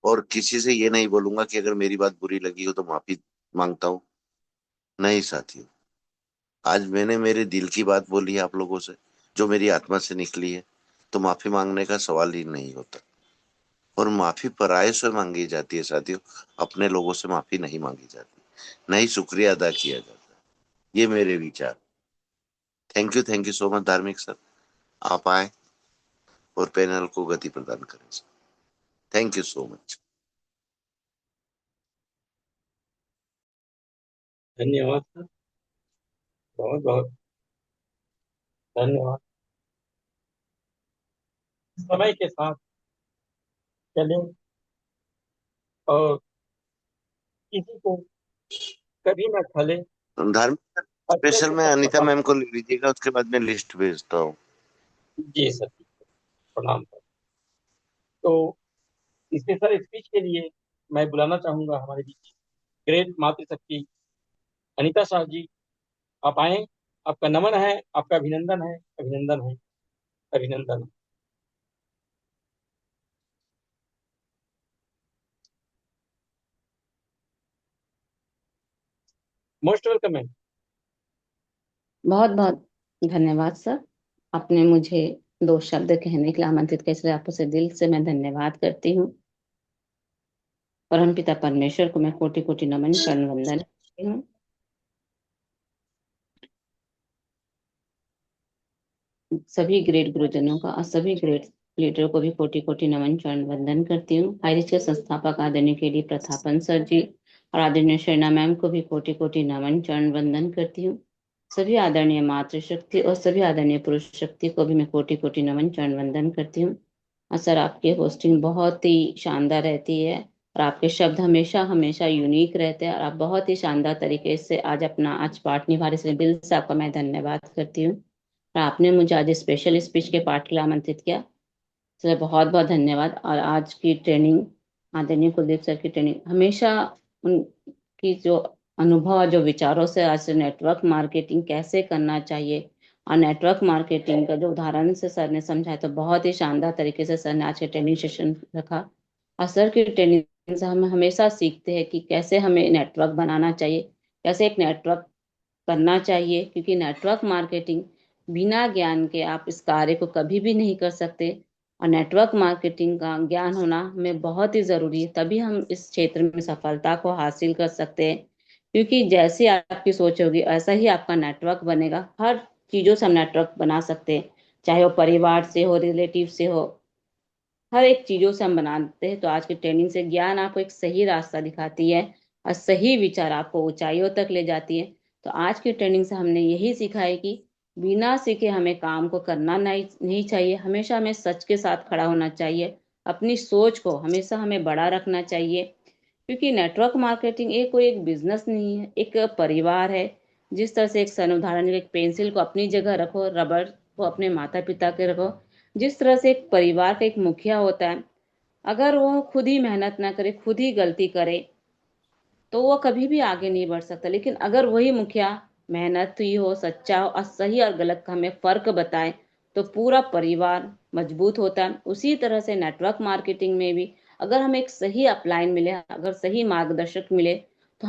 और किसी से ये नहीं बोलूंगा कि अगर मेरी बात बुरी लगी हो तो माफी मांगता हूँ। नहीं साथियों, आज मैंने मेरे दिल की बात बोली है आप लोगों से, जो मेरी आत्मा से निकली है, तो माफी मांगने का सवाल ही नहीं होता। और माफी पराये से मांगी जाती है साथियों, अपने लोगों से माफी नहीं मांगी जाती, नहीं शुक्रिया अदा किया जाता। ये मेरे विचार। थैंक यू सो मच धार्मिक सर, आप आए और पैनल को गति प्रदान करें sir. Thank you so much. धन्यवाद सर। बहुत बहुत धन्यवाद। समय के साथ चलें और किसी को कभी न खले। धार्मिक अच्छे स्पेशल से में सब अनीता खत्म। मैम को ले लीजिएगा, उसके बाद मैं लिस्ट भेजता हूँ। जी सर, ठीक है। प्रणाम सर। तो स्पेशल स्पीच के लिए मैं बुलाना चाहूंगा हमारे बीच ग्रेट मातृशक्ति अनीता शाह जी। आप आए। आपका नमन है, आपका अभिनंदन है, अभिनंदन है, अभिनंदन है। मोस्ट वेलकम है। बहुत बहुत धन्यवाद सर। आपने मुझे दो शब्द कहने के लिए आमंत्रित किया, इसलिए आपको से दिल से मैं धन्यवाद करती हूँ। परमपिता परमेश्वर को मैं कोटि कोटि नमन चरण वंदन करती हूँ। सभी ग्रेट गुरुजनों का और सभी ग्रेट लीडर को भी कोटि कोटि नमन चरण वंदन करती हूँ। हाईरिच के संस्थापक आदरणीय के डी प्रतापन सर जी और आदरणीय शरणा मैम को भी कोटि कोटि नमन चरण वंदन करती हूँ। सभी आदरणीय मातृशक्ति और सभी आदरणीय पुरुष शक्ति को भी मैं कोटि कोटि नमन चरण वंदन करती हूँ। और सर, आपकी होस्टिंग बहुत ही शानदार रहती है और आपके शब्द हमेशा हमेशा यूनिक रहते हैं और आप बहुत ही शानदार तरीके से आज पाठ निभा रहे, इसलिए दिल से आपका मैं धन्यवाद करती हूँ। और आपने मुझे आज स्पेशल स्पीच के पार्ट के लिए आमंत्रित किया, इसलिए बहुत बहुत धन्यवाद। और आज की ट्रेनिंग, आदरणीय कुलदीप सर की ट्रेनिंग हमेशा उनकी जो अनुभव और जो विचारों से आज नेटवर्क मार्केटिंग कैसे करना चाहिए और नेटवर्क मार्केटिंग का जो उदाहरण से सर ने समझाया, तो बहुत ही शानदार तरीके से सर ने आज के ट्रेनिंग सेशन रखा। और सर की ट्रेनिंग से हम हमेशा सीखते हैं कि कैसे हमें नेटवर्क बनाना चाहिए, कैसे एक नेटवर्क करना चाहिए, क्योंकि नेटवर्क मार्केटिंग बिना ज्ञान के आप इस कार्य को कभी भी नहीं कर सकते। और नेटवर्क मार्केटिंग का ज्ञान होना हमें बहुत ही जरूरी है, तभी हम इस क्षेत्र में सफलता को हासिल कर सकते हैं। क्योंकि जैसी आपकी सोच होगी ऐसा ही आपका नेटवर्क बनेगा। हर चीजों से हम नेटवर्क बना सकते हैं, चाहे वो परिवार से हो, रिलेटिव से हो, हर एक चीजों से हम बनाते हैं। तो आज की ट्रेनिंग से ज्ञान आपको एक सही रास्ता दिखाती है और सही विचार आपको ऊंचाइयों तक ले जाती है। तो आज की ट्रेनिंग से हमने यही सीखा है कि बिना सीखे हमें काम को करना नहीं चाहिए। हमेशा हमें सच के साथ खड़ा होना चाहिए, अपनी सोच को हमेशा हमें बड़ा रखना चाहिए। क्योंकि नेटवर्क मार्केटिंग एक कोई एक बिजनेस नहीं है, एक परिवार है। जिस तरह से एक सन उदाहरण, एक पेंसिल को अपनी जगह रखो, रबड़ को अपने माता पिता के रखो, जिस तरह से एक परिवार का एक मुखिया होता है, अगर वो खुद ही मेहनत ना करे, खुद ही गलती करे, तो वो कभी भी आगे नहीं बढ़ सकता। लेकिन अगर वही मुखिया मेहनती हो, सच्चा हो और सही और गलत का हमें फर्क बताए, तो पूरा परिवार मजबूत होता है। उसी तरह से नेटवर्क मार्केटिंग में भी अगर हमें एक सही अपलाइन मिले, अगर सही मार्गदर्शक मिले, तो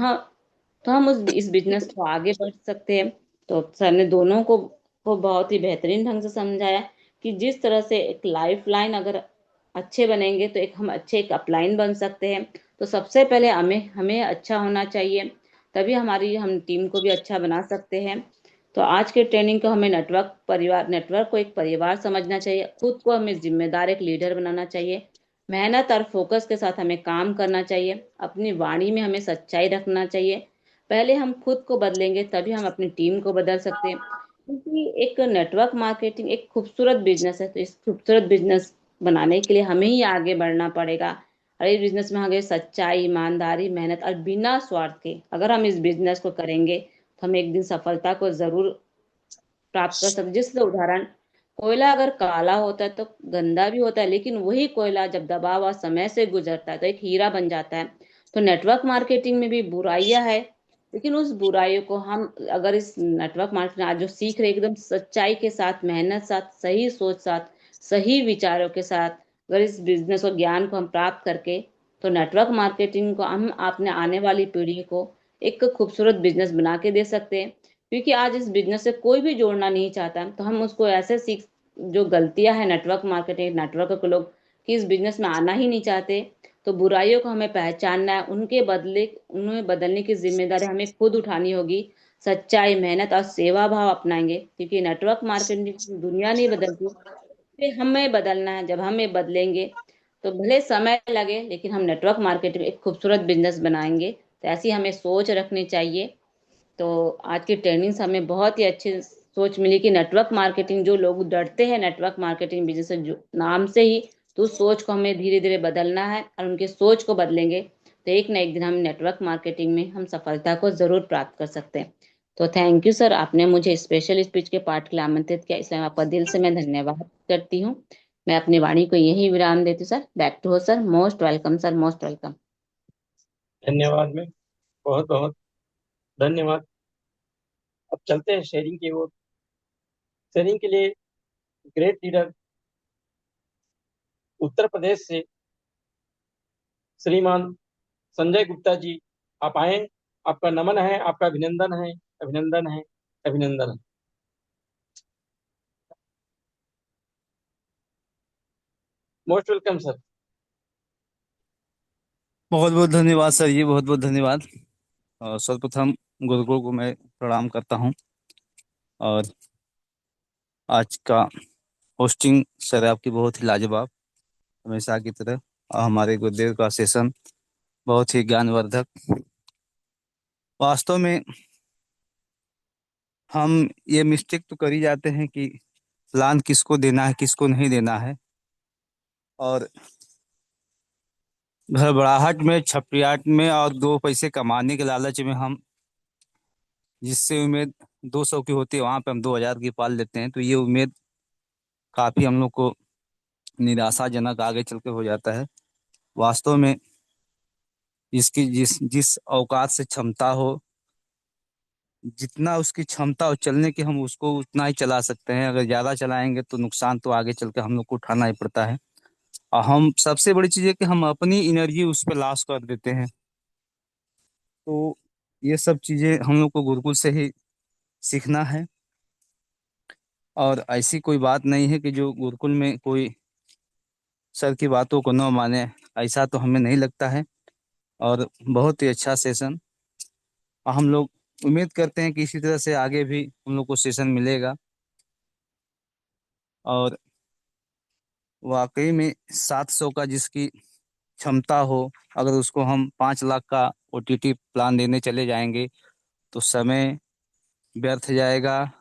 हम उस इस बिजनेस को आगे बढ़ सकते हैं। तो सर ने दोनों को बहुत ही बेहतरीन ढंग से समझाया कि जिस तरह से एक लाइफ लाइन अगर अच्छे बनेंगे तो हम अच्छे एक अपलाइन बन सकते हैं। तो सबसे पहले हमें हमें अच्छा होना चाहिए, तभी हम टीम को भी अच्छा बना सकते हैं। तो आज के ट्रेनिंग को हमें नेटवर्क को एक परिवार समझना चाहिए, खुद को हमें जिम्मेदार एक लीडर बनाना चाहिए। मेहनत और फोकस के साथ हमें काम करना चाहिए। अपनी वाणी में हमें सच्चाई रखना चाहिए। पहले हम खुद को बदलेंगे तभी हम अपनी टीम को बदल सकते हैं। क्योंकि एक नेटवर्क मार्केटिंग एक खूबसूरत बिजनेस है, तो इस खूबसूरत बिजनेस बनाने के लिए हमें ही आगे बढ़ना पड़ेगा। और इस बिजनेस में हमें सच्चाई, ईमानदारी, मेहनत और बिना स्वार्थ के अगर हम इस बिजनेस को करेंगे तो हम एक दिन सफलता को जरूर प्राप्त कर सकते। जिस उदाहरण, कोयला अगर काला होता है तो गंदा भी होता है, लेकिन वही कोयला जब दबा हुआ समय से गुजरता है तो एक हीरा बन जाता है। तो नेटवर्क मार्केटिंग में भी बुराइयां है, लेकिन उस बुराइयों को हम अगर इस नेटवर्क मार्केटिंग आज जो सीख रहे एकदम सच्चाई के साथ, मेहनत साथ, सही सोच साथ, सही विचारों के साथ अगर इस बिजनेस और ज्ञान को हम प्राप्त करके, तो नेटवर्क मार्केटिंग को हम अपने आने वाली पीढ़ी को एक खूबसूरत बिजनेस बना के दे सकते हैं। क्योंकि आज इस बिजनेस से कोई भी जोड़ना नहीं चाहता, तो हम उसको ऐसे सीख, जो गलतियां है नेटवर्क मार्केटिंग नेटवर्क के लोग कि इस बिजनेस में आना ही नहीं चाहते, तो बुराइयों को हमें पहचानना है, उनके बदले उन्हें बदलने की जिम्मेदारी हमें खुद उठानी होगी। सच्चाई, मेहनत और सेवा भाव अपनाएंगे, क्योंकि नेटवर्क मार्केटिंग दुनिया नहीं बदलती, ये हमें बदलना है। जब हम ये बदलेंगे तो भले समय लगे, लेकिन हम नेटवर्क मार्केटिंग एक खूबसूरत बिजनेस बनाएंगे। तो ऐसी हमें सोच रखनी चाहिए। तो आज की ट्रेनिंग से हमें बहुत ही अच्छी सोच मिली कि नेटवर्क मार्केटिंग, जो लोग डरते हैं नेटवर्क मार्केटिंग बिजनेस से जो नाम से ही, तो उस सोच को हमें धीरे धीरे बदलना है, और उनके सोच को बदलेंगे तो एक ना एक दिन हम नेटवर्क मार्केटिंग में हम सफलता को जरूर प्राप्त कर सकते हैं। तो थैंक यू सर, आपने मुझे स्पेशल स्पीच के पार्ट के लिए आमंत्रित किया, इसलिए आपका दिल से मैं धन्यवाद करती हूँ। मैं अपनी वाणी को यही विराम देती हूँ सर। बैक टू हो sir. Most welcome sir, most welcome. धन्यवाद में बहुत बहुत धन्यवाद। अब चलते हैं शेयरिंग की ओर। शेयरिंग के लिए ग्रेट लीडर उत्तर प्रदेश से श्रीमान संजय गुप्ता जी, आप आए। आपका नमन है, आपका अभिनंदन है, अभिनंदन है, अभिनंदन है। Most welcome sir. बहुत बहुत धन्यवाद सर, ये बहुत बहुत धन्यवाद। सर्वप्रथम गुरुकुल को मैं प्रणाम करता हूँ। और आज का होस्टिंग सर आपकी बहुत ही लाजवाब, हमेशा की तरह। और हमारे गुरुदेव का सेशन बहुत ही ज्ञानवर्धक। वास्तव में हम ये मिस्टेक तो कर ही जाते हैं कि प्लान किसको देना है किसको नहीं देना है, और घबराहट में, छपड़ियाट में और दो पैसे कमाने के लालच में हम जिससे उम्मीद 200 की होती है वहां पे हम 2000 की पाल लेते हैं। तो ये उम्मीद काफी हम लोग को निराशाजनक आगे चल के हो जाता है। वास्तव में जिसकी जिस जिस औकात से क्षमता हो, जितना उसकी क्षमता हो चलने की, हम उसको उतना ही चला सकते हैं। अगर ज्यादा चलाएंगे तो नुकसान तो आगे चल के हम लोग को उठाना ही पड़ता है। और हम सबसे बड़ी चीज है कि हम अपनी एनर्जी उस पर लॉस कर देते हैं। तो ये सब चीजें हम लोग को गुरुकुल से ही सीखना है। और ऐसी कोई बात नहीं है कि जो गुरुकुल में कोई सर की बातों को न माने, ऐसा तो हमें नहीं लगता है। और बहुत ही अच्छा सेशन, हम लोग उम्मीद करते हैं कि इसी तरह से आगे भी हम लोग को सेशन मिलेगा। और वाकई में 700 का जिसकी क्षमता हो, अगर उसको हम 5 लाख का ओटीटी प्लान देने चले जाएंगे तो समय व्यर्थ जाएगा,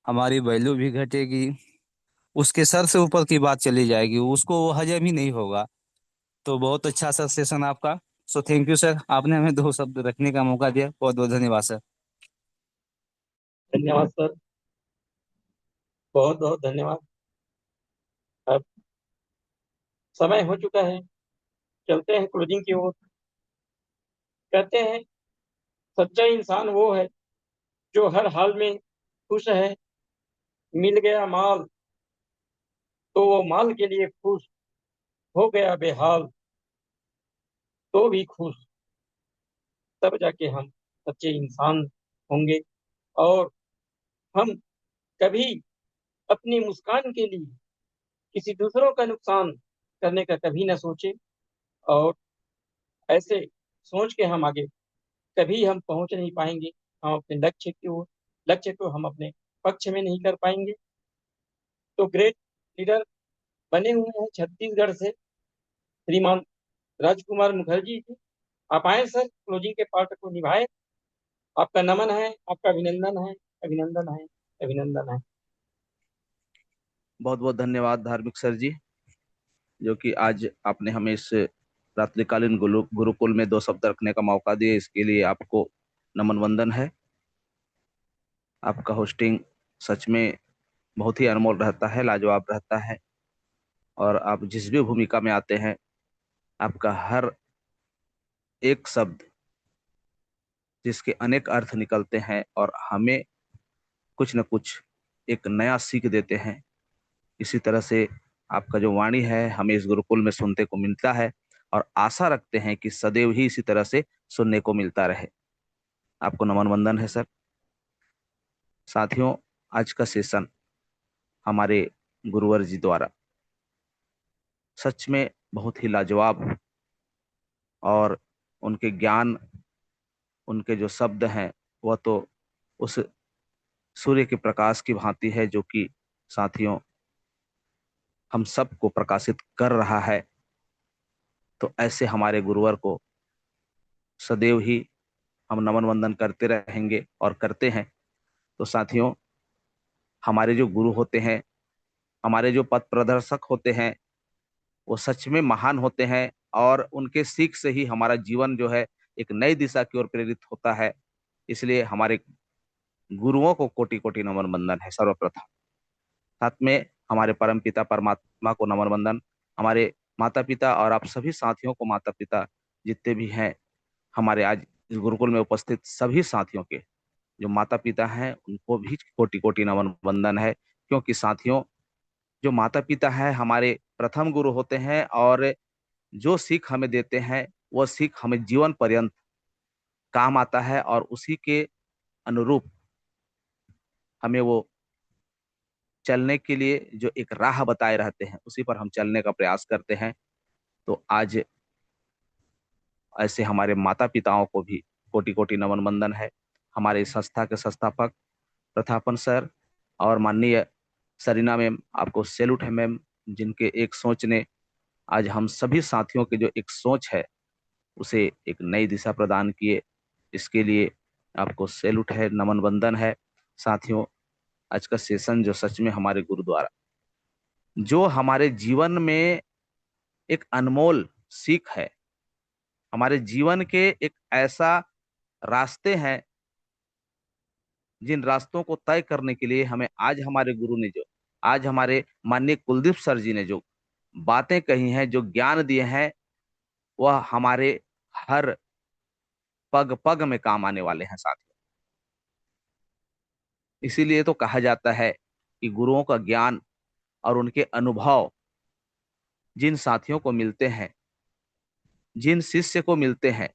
हमारी वैल्यू भी घटेगी, उसके सर से ऊपर की बात चली जाएगी, उसको वो हजम ही नहीं होगा। तो बहुत अच्छा सर सेशन आपका। सो थैंक यू सर, आपने हमें दो शब्द रखने का मौका दिया। बहुत बहुत धन्यवाद सर। धन्यवाद सर, बहुत बहुत धन्यवाद। अब समय हो चुका है, चलते हैं क्लोजिंग की ओर। कहते हैं सच्चा इंसान वो है जो हर हाल में खुश है। मिल गया माल तो वो माल के लिए खुश, हो गया बेहाल तो भी खुश। तब जाके हम सच्चे इंसान होंगे। और हम कभी अपनी मुस्कान के लिए किसी दूसरों का नुकसान करने का कभी ना सोचे। और ऐसे सोच के हम आगे कभी हम पहुंच नहीं पाएंगे। हम अपने लक्ष्य को हम अपने पक्ष में नहीं कर पाएंगे। तो ग्रेट लीडर बने हुए हैं छत्तीसगढ़ से श्रीमान राजकुमार मुखर्जी जी, आप आए सर, क्लोजिंग के पार्ट को निभाए। आपका नमन है, आपका अभिनंदन है, अभिनंदन है, अभिनंदन है। बहुत बहुत धन्यवाद धार्मिक सर जी, जो कि आज आपने हमें इस रात्रिकालीन गुरुकुल में 2 शब्द रखने का मौका दिया, इसके लिए आपको नमन वंदन है। आपका होस्टिंग सच में बहुत ही अनमोल रहता है, लाजवाब रहता है, और आप जिस भी भूमिका में आते हैं आपका हर एक शब्द जिसके अनेक अर्थ निकलते हैं और हमें कुछ न कुछ एक नया सीख देते हैं। इसी तरह से आपका जो वाणी है हमें इस गुरुकुल में सुनने को मिलता है, और आशा रखते हैं कि सदैव ही इसी तरह से सुनने को मिलता रहे। आपको नमन वंदन है सर। साथियों, आज का सेशन हमारे गुरुवर जी द्वारा सच में बहुत ही लाजवाब, और उनके ज्ञान, उनके जो शब्द हैं वह तो उस सूर्य के प्रकाश की भांति है, जो कि साथियों हम सबको प्रकाशित कर रहा है। तो ऐसे हमारे गुरुवर को सदैव ही हम नमन वंदन करते रहेंगे और करते हैं। तो साथियों, हमारे जो गुरु होते हैं, हमारे जो पथ प्रदर्शक होते हैं, वो सच में महान होते हैं, और उनके सीख से ही हमारा जीवन जो है एक नई दिशा की ओर प्रेरित होता है। इसलिए हमारे गुरुओं को कोटि कोटि नमन वंदन है सर्वप्रथम। साथ में हमारे परम पिता परमात्मा को नमन वंदन, हमारे माता पिता और आप सभी साथियों को, माता पिता जितने भी हैं हमारे आज इस गुरुकुल में उपस्थित सभी साथियों के जो माता पिता हैं उनको भी कोटि कोटि नमन वंदन है। क्योंकि साथियों, जो माता पिता है हमारे प्रथम गुरु होते हैं, और जो सीख हमें देते हैं वह सीख हमें जीवन पर्यंत काम आता है, और उसी के अनुरूप हमें वो चलने के लिए जो एक राह बताए रहते हैं उसी पर हम चलने का प्रयास करते हैं। तो आज ऐसे हमारे माता पिताओं को भी कोटि कोटि नमन वंदन है। हमारे इस संस्था के संस्थापक प्रथापन सर और माननीय सरीना मैम, आपको सैल्यूट है मैम, जिनके एक सोच ने आज हम सभी साथियों के जो एक सोच है उसे एक नई दिशा प्रदान किए। इसके लिए आपको सैल्यूट है, नमन वंदन है। साथियों, आज का सेशन जो सच में हमारे गुरु द्वारा जो हमारे जीवन में एक अनमोल सीख है, हमारे जीवन के एक ऐसा रास्ते हैं जिन रास्तों को तय करने के लिए हमें आज हमारे गुरु ने जो, आज हमारे माननीय कुलदीप सर जी ने जो बातें कही हैं, जो ज्ञान दिए हैं, वह हमारे हर पग पग में काम आने वाले हैं साथियों। इसीलिए तो कहा जाता है कि गुरुओं का ज्ञान और उनके अनुभव जिन साथियों को मिलते हैं, जिन शिष्य को मिलते हैं,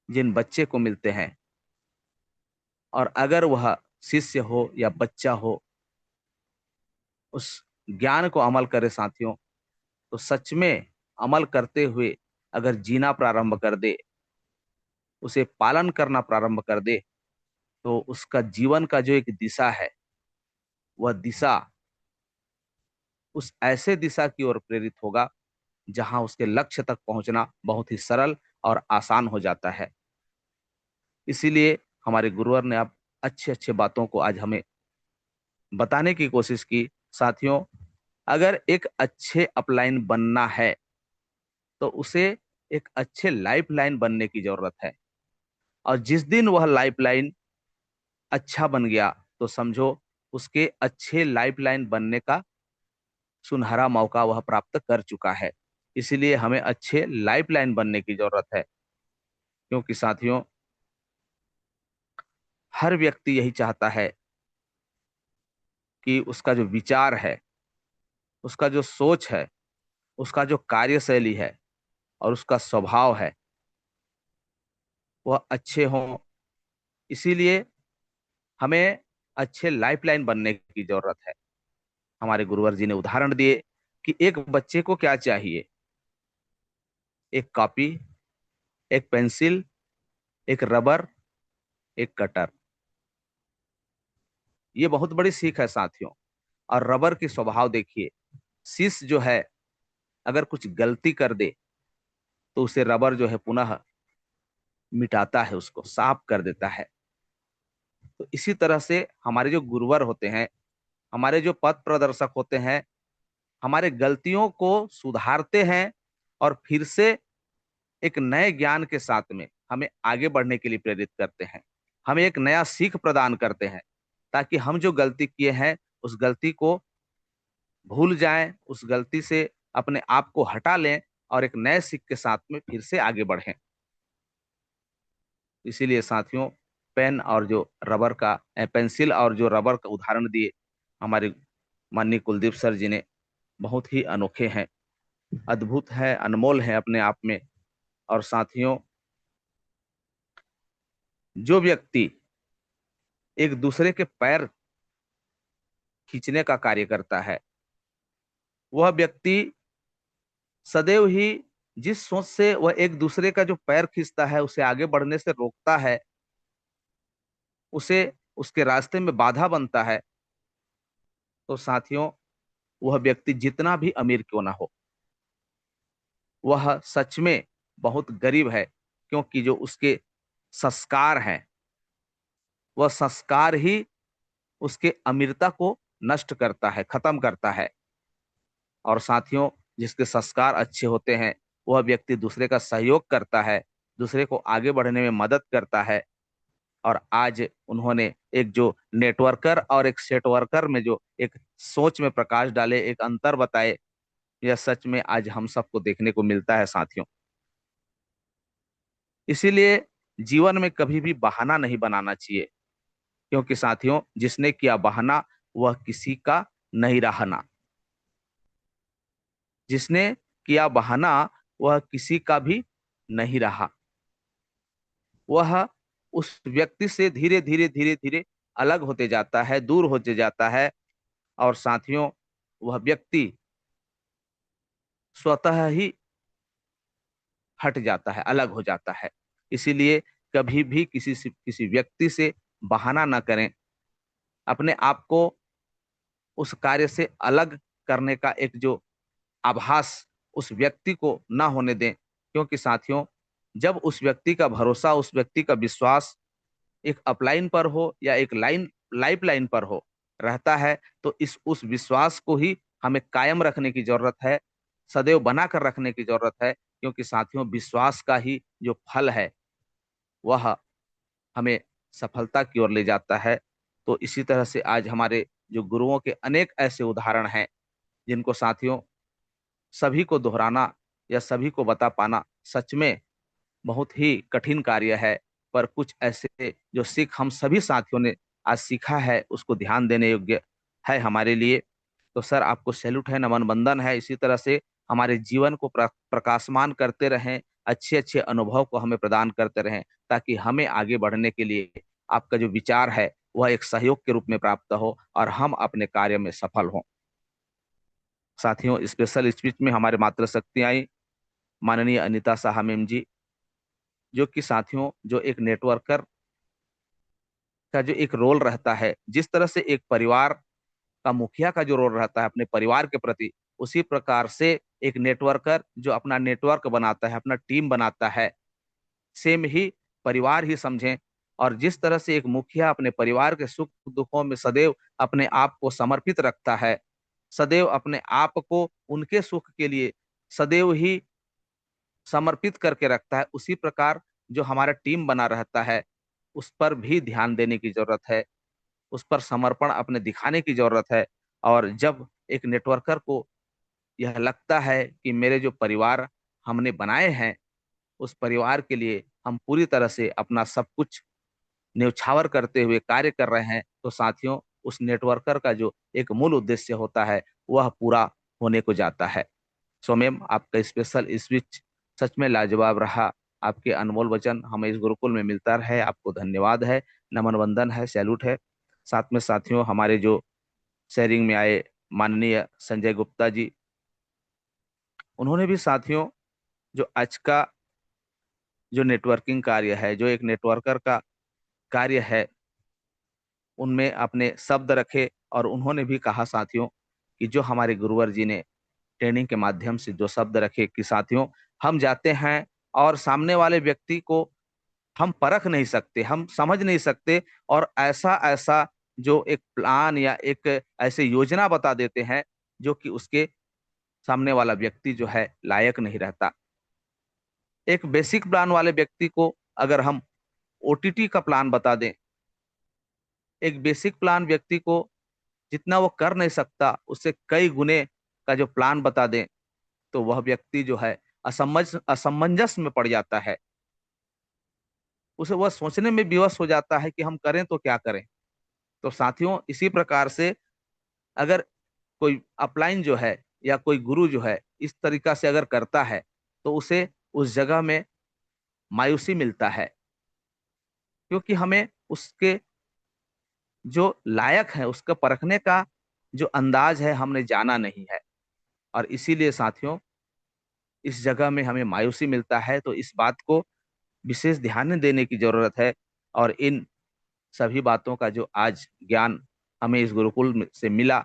जिन बच्चे को मिलते हैं, और अगर वह शिष्य हो या बच्चा हो उस ज्ञान को अमल करे साथियों, तो सच में अमल करते हुए अगर जीना प्रारंभ कर दे, उसे पालन करना प्रारंभ कर दे, तो उसका जीवन का जो एक दिशा है वह दिशा उस ऐसे दिशा की ओर प्रेरित होगा जहां उसके लक्ष्य तक पहुंचना बहुत ही सरल और आसान हो जाता है। इसीलिए हमारे गुरुवर ने आप अच्छे अच्छे बातों को आज हमें बताने की कोशिश की। साथियों, अगर एक अच्छे अपलाइन बनना है तो उसे एक अच्छे लाइफ लाइन बनने की जरूरत है, और जिस दिन वह लाइफ लाइन अच्छा बन गया तो समझो उसके अच्छे लाइफ लाइन बनने का सुनहरा मौका वह प्राप्त कर चुका है। इसीलिए हमें अच्छे लाइफ लाइन बनने की जरूरत है। क्योंकि साथियों, हर व्यक्ति यही चाहता है कि उसका जो विचार है, उसका जो सोच है, उसका जो कार्यशैली है और उसका स्वभाव है वह अच्छे हों। इसीलिए हमें अच्छे लाइफलाइन बनने की जरूरत है। हमारे गुरुवर जी ने उदाहरण दिए कि एक बच्चे को क्या चाहिए, एक कॉपी, एक पेंसिल, एक रबर, एक कटर। ये बहुत बड़ी सीख है साथियों। और रबर की स्वभाव देखिए, शीश जो है अगर कुछ गलती कर दे तो उसे रबर जो है पुनः मिटाता है, उसको साफ कर देता है। तो इसी तरह से हमारे जो गुरुवर होते हैं, हमारे जो पथ प्रदर्शक होते हैं, हमारे गलतियों को सुधारते हैं और फिर से एक नए ज्ञान के साथ में हमें आगे बढ़ने के लिए प्रेरित करते हैं, हमें एक नया सीख प्रदान करते हैं, ताकि हम जो गलती किए हैं उस गलती को भूल जाएं, उस गलती से अपने आप को हटा लें और एक नए सीख के साथ में फिर से आगे बढ़ें। इसीलिए साथियों, पेन और जो रबर का पेंसिल और जो रबर का उदाहरण दिए हमारे माननीय कुलदीप सर जी ने, बहुत ही अनोखे हैं, अद्भुत है, अनमोल है अपने आप में। और साथियों, जो व्यक्ति एक दूसरे के पैर खींचने का कार्य करता है, वह व्यक्ति सदैव ही जिस सोच से वह एक दूसरे का जो पैर खींचता है, उसे आगे बढ़ने से रोकता है, उसे उसके रास्ते में बाधा बनता है, तो साथियों, वह व्यक्ति जितना भी अमीर क्यों ना हो, वह सच में बहुत गरीब है। क्योंकि जो उसके संस्कार हैं, वह संस्कार ही उसके अमीरता को नष्ट करता है, खत्म करता है। और साथियों, जिसके संस्कार अच्छे होते हैं, वह व्यक्ति दूसरे का सहयोग करता है, दूसरे को आगे बढ़ने में मदद करता है। और आज उन्होंने एक जो नेटवर्कर और एक सेट वर्कर में जो एक सोच में प्रकाश डाले, एक अंतर बताए, यह सच में आज हम सबको देखने को मिलता है साथियों। इसीलिए जीवन में कभी भी बहाना नहीं बनाना चाहिए, क्योंकि साथियों, जिसने किया बहाना वह किसी का नहीं रहना, जिसने किया बहाना वह किसी का भी नहीं रहा। वह उस व्यक्ति से धीरे धीरे धीरे धीरे अलग होते जाता है, दूर होते जाता है। और साथियों, वह व्यक्ति स्वतः ही हट जाता है, अलग हो जाता है। इसीलिए कभी भी किसी व्यक्ति से बहाना ना करें, अपने आप को उस कार्य से अलग करने का एक जो आभास उस व्यक्ति को ना होने दें। क्योंकि साथियों, जब उस व्यक्ति का भरोसा, उस व्यक्ति का विश्वास एक अपलाइन पर हो या एक लाइफ लाइन पर हो रहता है, तो उस विश्वास को ही हमें कायम रखने की जरूरत है, सदैव बना कर रखने की जरूरत है। क्योंकि साथियों, विश्वास का ही जो फल है वह हमें सफलता की ओर ले जाता है। तो इसी तरह से आज हमारे जो गुरुओं के अनेक ऐसे उदाहरण हैं, जिनको साथियों सभी को दोहराना या सभी को बता पाना सच में बहुत ही कठिन कार्य है। पर कुछ ऐसे जो सीख हम सभी साथियों ने आज सीखा है, उसको ध्यान देने योग्य है हमारे लिए। तो सर, आपको सैल्यूट है, नमन बंदन है। इसी तरह से हमारे जीवन को प्रकाशमान करते रहें, अच्छे अच्छे अनुभव को हमें प्रदान करते रहें, ताकि हमें आगे बढ़ने के लिए आपका जो विचार है वह एक सहयोग के रूप में प्राप्त हो और हम अपने कार्य में सफल हों। साथियों, स्पेशल स्पीच में हमारे मातृशक्ति आई माननीय अनीता साहा मैम जी, जो कि साथियों जो एक नेटवर्कर का जो एक रोल रहता है, जिस तरह से एक परिवार का मुखिया का जो रोल रहता है अपने परिवार के प्रति, उसी प्रकार से एक नेटवर्कर जो अपना नेटवर्क बनाता है, अपना टीम बनाता है, सेम ही परिवार ही समझें। और जिस तरह से एक मुखिया अपने परिवार के सुख दुखों में सदैव अपने आप को समर्पित रखता है, सदैव अपने आप को उनके सुख के लिए सदैव ही समर्पित करके रखता है, उसी प्रकार जो हमारा टीम बना रहता है, उस पर भी ध्यान देने की जरूरत है, उस पर समर्पण अपने दिखाने की जरूरत है। और जब एक नेटवर्कर को यह लगता है कि मेरे जो परिवार हमने बनाए हैं, उस परिवार के लिए हम पूरी तरह से अपना सब कुछ न्यौछावर करते हुए कार्य कर रहे हैं, तो साथियों, उस नेटवर्कर का जो एक मूल उद्देश्य होता है वह पूरा होने को जाता है। सो मैम, आपका स्पेशल स्पीच सच में लाजवाब रहा। आपके अनमोल वचन हमें इस गुरुकुल में मिलता रहे। आपको धन्यवाद है, नमन वंदन है, सैल्यूट है। साथ में साथियों, हमारे जो शेयरिंग में आए माननीय संजय गुप्ता जी, उन्होंने भी साथियों जो आज का जो नेटवर्किंग कार्य है, जो एक नेटवर्कर का कार्य है, उनमें अपने शब्द रखे और उन्होंने भी कहा साथियों कि जो हमारे गुरुवर जी ने ट्रेनिंग के माध्यम से जो शब्द रखे कि साथियों, हम जाते हैं और सामने वाले व्यक्ति को हम परख नहीं सकते, हम समझ नहीं सकते, और ऐसा ऐसा जो एक प्लान या एक ऐसे योजना बता देते हैं जो कि उसके सामने वाला व्यक्ति जो है लायक नहीं रहता। एक बेसिक प्लान वाले व्यक्ति को अगर हम ओटीटी का प्लान बता दें, एक बेसिक प्लान व्यक्ति को जितना वो कर नहीं सकता उससे कई गुने का जो प्लान बता दें, तो वह व्यक्ति जो है असमंजस में पड़ जाता है। उसे वह सोचने में विवश हो जाता है कि हम करें तो क्या करें। तो साथियों, इसी प्रकार से अगर कोई अपलाइन जो है या कोई गुरु जो है इस तरीका से अगर करता है, तो उसे उस जगह में मायूसी मिलता है, क्योंकि हमें उसके जो लायक है उसका परखने का जो अंदाज है हमने जाना नहीं है। और इसीलिए साथियों, इस जगह में हमें मायूसी मिलता है। तो इस बात को विशेष ध्यान देने की जरूरत है। और इन सभी बातों का जो आज ज्ञान हमें इस से मिला,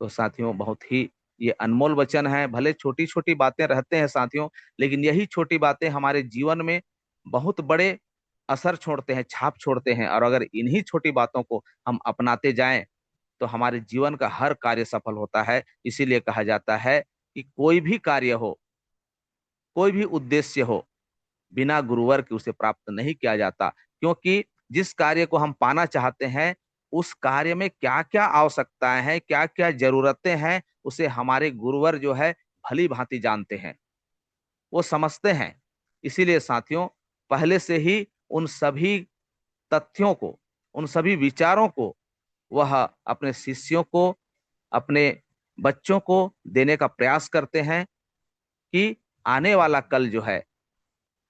तो साथियों बहुत ही ये अनमोल वचन है। भले छोटी छोटी बातें रहते हैं साथियों, लेकिन यही छोटी बातें हमारे जीवन में बहुत बड़े असर छोड़ते हैं, छाप छोड़ते हैं। और अगर इन्हीं छोटी बातों को हम अपनाते जाएं, तो हमारे जीवन का हर कार्य सफल होता है। इसीलिए कहा जाता है कि कोई भी कार्य हो, कोई भी उद्देश्य हो, बिना गुरुवर के उसे प्राप्त नहीं किया जाता। क्योंकि जिस कार्य को हम पाना चाहते हैं, उस कार्य में क्या क्या आवश्यकताएं हैं, क्या क्या जरूरतें हैं, उसे हमारे गुरुवर जो है भली भांति जानते हैं, वो समझते हैं। इसीलिए साथियों, पहले से ही उन सभी तथ्यों को, उन सभी विचारों को वह अपने शिष्यों को, अपने बच्चों को देने का प्रयास करते हैं कि आने वाला कल जो है,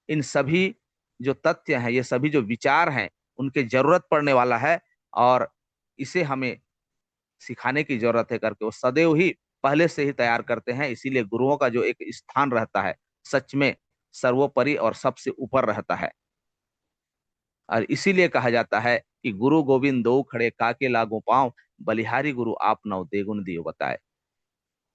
इन सभी जो तथ्य हैं, ये सभी जो विचार हैं, उनके जरूरत पड़ने वाला है। और इसे हमें सिखाने की जरूरत है करके वो सदैव ही पहले से ही तैयार करते हैं। इसीलिए गुरुओं का जो एक स्थान रहता है, सच में सर्वोपरि और सबसे ऊपर रहता है। और इसीलिए कहा जाता है कि गुरु गोविंद दो खड़े काके लागू पांव, बलिहारी गुरु आप नौ देगुन दियो बताए।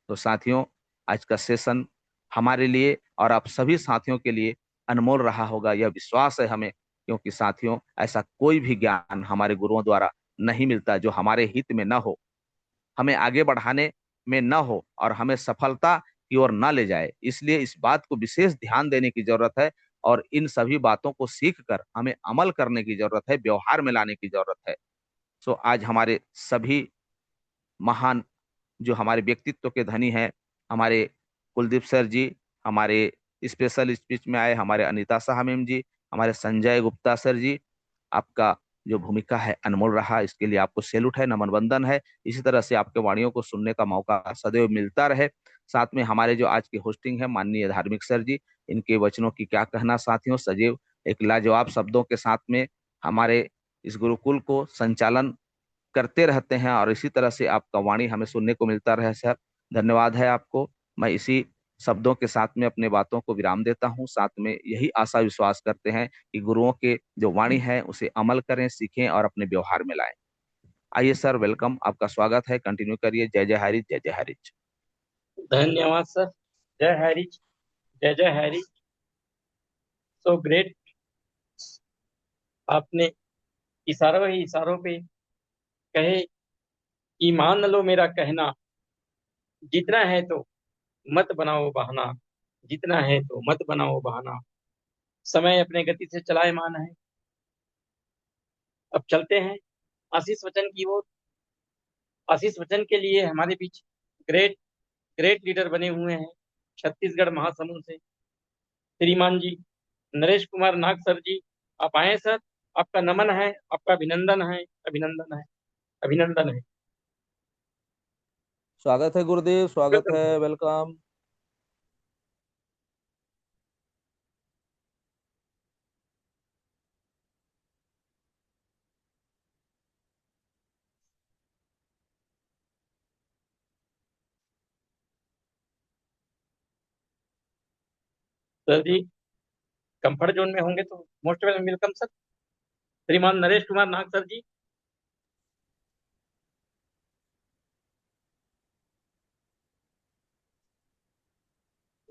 तो साथियों, आज का सेशन हमारे लिए और आप सभी साथियों के लिए अनमोल रहा होगा, यह विश्वास है हमें। क्योंकि साथियों, ऐसा कोई भी ज्ञान हमारे गुरुओं द्वारा नहीं मिलता जो हमारे हित में न हो, हमें आगे बढ़ाने में न हो और हमें सफलता की ओर न ले जाए। इसलिए इस बात को विशेष ध्यान देने की जरूरत है, और इन सभी बातों को सीख कर हमें अमल करने की जरूरत है, व्यवहार में लाने की जरूरत है। सो आज हमारे सभी महान जो हमारे व्यक्तित्व के धनी हैं, हमारे कुलदीप सर जी, हमारे स्पेशल स्पीच में आए हमारे अनीता शाह मैम जी, हमारे संजय गुप्ता सर जी, आपका जो भूमिका है अनमोल रहा, इसके लिए आपको सैल्यूट है, नमन वंदन है। इसी तरह से आपके वाणियों को सुनने का मौका सदैव मिलता रहे। साथ में हमारे जो आज की होस्टिंग है माननीय धार्मिक सर जी, इनके वचनों की क्या कहना साथियों, सदैव एक लाजवाब शब्दों के साथ में हमारे इस गुरुकुल को संचालन करते रहते हैं। और इसी तरह से आपका वाणी हमें सुनने को मिलता रहे सर, धन्यवाद है आपको। मैं इसी शब्दों के साथ में अपने बातों को विराम देता हूं। साथ में यही आशा विश्वास करते हैं कि गुरुओं के जो वाणी है उसे अमल करें, सीखें और अपने व्यवहार में लाएं। आइए सर, वेलकम, आपका स्वागत है, कंटिन्यू करिए। जय जय हरिच, जय जय हरिच। धन्यवाद सर। जय हरिच, जय जय हरिच। So great. आपने इशारों ही इशारों पे कहे कि मान लो मेरा कहना, जितना है तो मत बनाओ बहाना, जितना है तो मत बनाओ बहाना। समय अपने गति से चलायमान है। अब चलते हैं आशीष वचन की ओर। आशीष वचन के लिए हमारे बीच ग्रेट ग्रेट लीडर बने हुए हैं छत्तीसगढ़ महासमुंद से श्रीमान जी नरेश कुमार नाग सर जी। आप आए सर, आपका नमन है, आपका अभिनंदन है, अभिनंदन है, अभिनंदन है। स्वागत है गुरुदेव, स्वागत है, वेलकम। सर जी कंफर्ट जोन में होंगे तो मोस्ट वेलकम सर। श्रीमान नरेश कुमार नाग सर जी।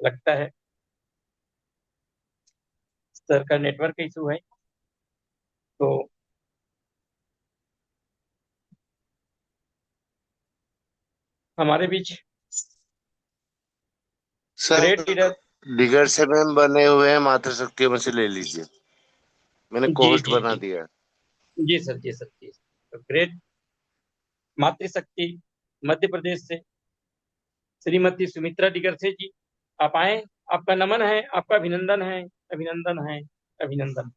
लगता है सर का नेटवर्क इशू है, तो हमारे बीच ग्रेट सर लीडर। डिगर से मैम बने हुए हैं, मातृशक्ति में से ले लीजिए, मैंने जी कोहोस्ट जी बना जी दिया है। जी सर, जी सर, जी। तो ग्रेट मातृशक्ति मध्य प्रदेश से श्रीमती सुमित्रा डिगरसे जी, आप आए, आपका नमन है, आपका अभिनंदन है, अभिनंदन है, अभिनंदन।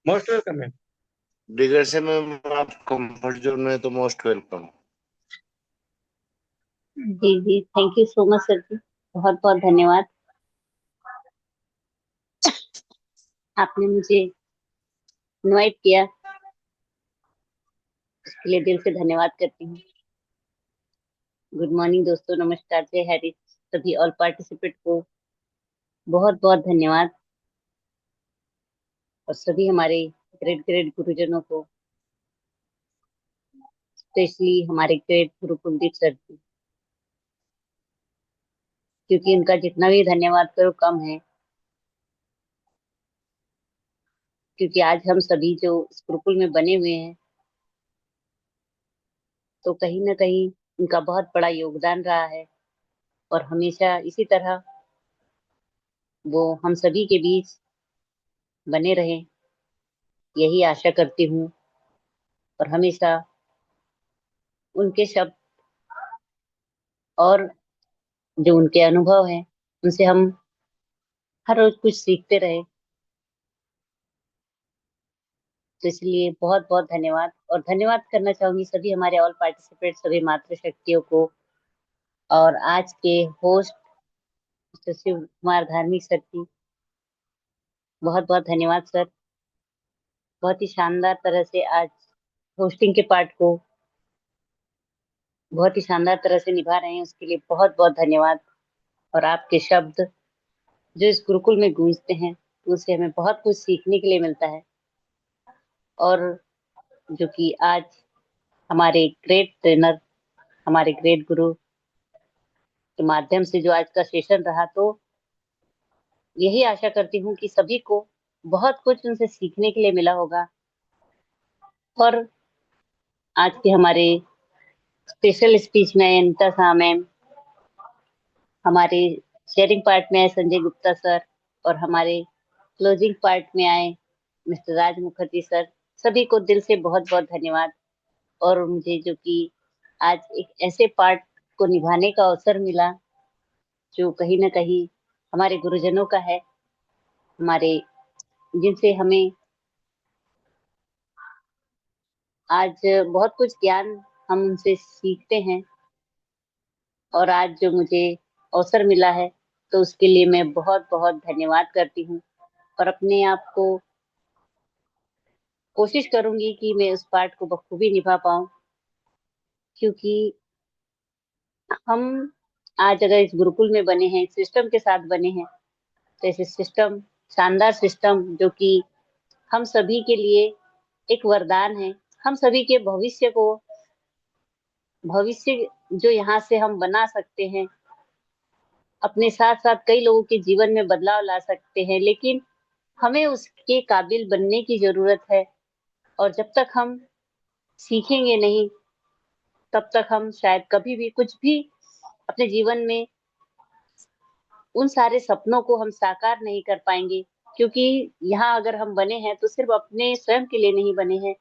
मोस्ट वेलकम है। डिगर से मैम आप कंफर्ट जोन में, तो मोस्ट वेलकम। जी जी, thank you so much sir जी, बहुत बहुत धन्यवाद। आपने मुझे इनवाइट किया, उसके लिए दिल से धन्यवाद करती हूँ। गुड मॉर्निंग दोस्तों, नमस्कार, जय हरीश। सभी ऑल पार्टिसिपेट को बहुत बहुत धन्यवाद, और सभी हमारे ग्रेट ग्रेट गुरुजनों को, स्पेशली हमारे ग्रेट गुरु कुलदीप सर जी, क्योंकि उनका जितना भी धन्यवाद करो कम है। क्योंकि आज हम सभी जो इस गुरुकुल में बने हुए हैं, तो कहीं ना कहीं उनका बहुत बड़ा योगदान रहा है, और हमेशा इसी तरह वो हम सभी के बीच बने रहें, यही आशा करती हूँ। और हमेशा उनके शब्द और जो उनके अनुभव हैं, उनसे हम हर रोज कुछ सीखते रहे। तो इसलिए बहुत बहुत धन्यवाद, और धन्यवाद करना चाहूंगी सभी हमारे ऑल पार्टिसिपेट, सभी मातृशक्तियों को, और आज के होस्ट मिस्टर शिव कुमार धार्मिक सर की बहुत बहुत धन्यवाद सर। बहुत ही शानदार तरह से आज होस्टिंग के पार्ट को बहुत ही शानदार तरह से निभा रहे हैं, उसके लिए बहुत बहुत धन्यवाद। और आपके शब्द जो इस गुरुकुल में गूंजते हैं, उससे हमें बहुत कुछ सीखने के लिए मिलता है। और जो कि आज हमारे ग्रेट ट्रेनर, हमारे ग्रेट गुरु के माध्यम से जो आज का सेशन रहा, तो यही आशा करती हूँ कि सभी को बहुत कुछ उनसे सीखने के लिए मिला होगा। और आज के हमारे स्पेशल स्पीच में अनिता शाह मैम, हमारे शेयरिंग पार्ट में आए संजय गुप्ता सर, और हमारे क्लोजिंग पार्ट में आए मिस्टर राज मुखर्जी सर, सभी को दिल से बहुत बहुत धन्यवाद। और मुझे जो कि आज एक ऐसे पार्ट को निभाने का अवसर मिला जो कहीं ना कहीं हमारे गुरुजनों का है, हमारे जिनसे हमें आज बहुत कुछ ज्ञान हम उनसे सीखते हैं। और आज जो मुझे अवसर मिला है, तो उसके लिए मैं बहुत बहुत धन्यवाद करती हूँ, और अपने आप को कोशिश करूंगी कि मैं उस पार्ट को बखूबी निभा पाऊं। क्योंकि हम आज अगर इस गुरुकुल में बने हैं, इस सिस्टम के साथ बने हैं, तो ऐसे सिस्टम, शानदार सिस्टम जो कि हम सभी के लिए एक वरदान है। हम सभी के भविष्य जो यहाँ से हम बना सकते हैं, अपने साथ साथ कई लोगों के जीवन में बदलाव ला सकते हैं, लेकिन हमें उसके काबिल बनने की जरूरत है। और जब तक हम सीखेंगे नहीं, तब तक हम शायद कभी भी कुछ भी अपने जीवन में उन सारे सपनों को हम साकार नहीं कर पाएंगे। क्योंकि यहाँ अगर हम बने हैं, तो सिर्फ अपने स्वयं के लिए नहीं बने हैं,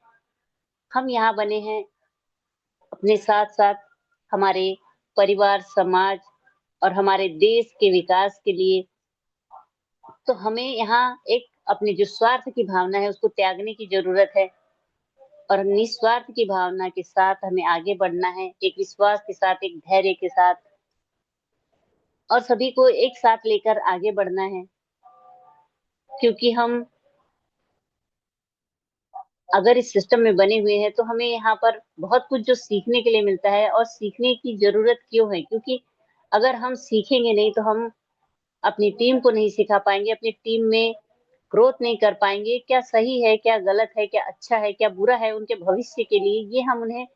हम यहाँ बने हैं अपने साथ साथ हमारे परिवार, समाज और हमारे देश के विकास के लिए। तो हमें यहाँ एक अपने जो स्वार्थ की भावना है, उसको त्यागने की जरूरत है, और निस्वार्थ की भावना के साथ हमें आगे बढ़ना है, एक विश्वास के साथ, एक धैर्य के साथ, और सभी को एक साथ लेकर आगे बढ़ना है। क्योंकि हम अगर इस सिस्टम में बने हुए हैं, तो हमें यहाँ पर बहुत कुछ जो सीखने के लिए मिलता है, और सीखने की जरूरत क्यों है? क्योंकि अगर हम सीखेंगे नहीं, तो हम अपनी टीम को नहीं सिखा पाएंगे, अपनी टीम में ग्रोथ नहीं कर पाएंगे, क्या सही है, क्या गलत है, क्या अच्छा है, क्या बुरा है उनके भविष्य के लिए, ये हम उन्हें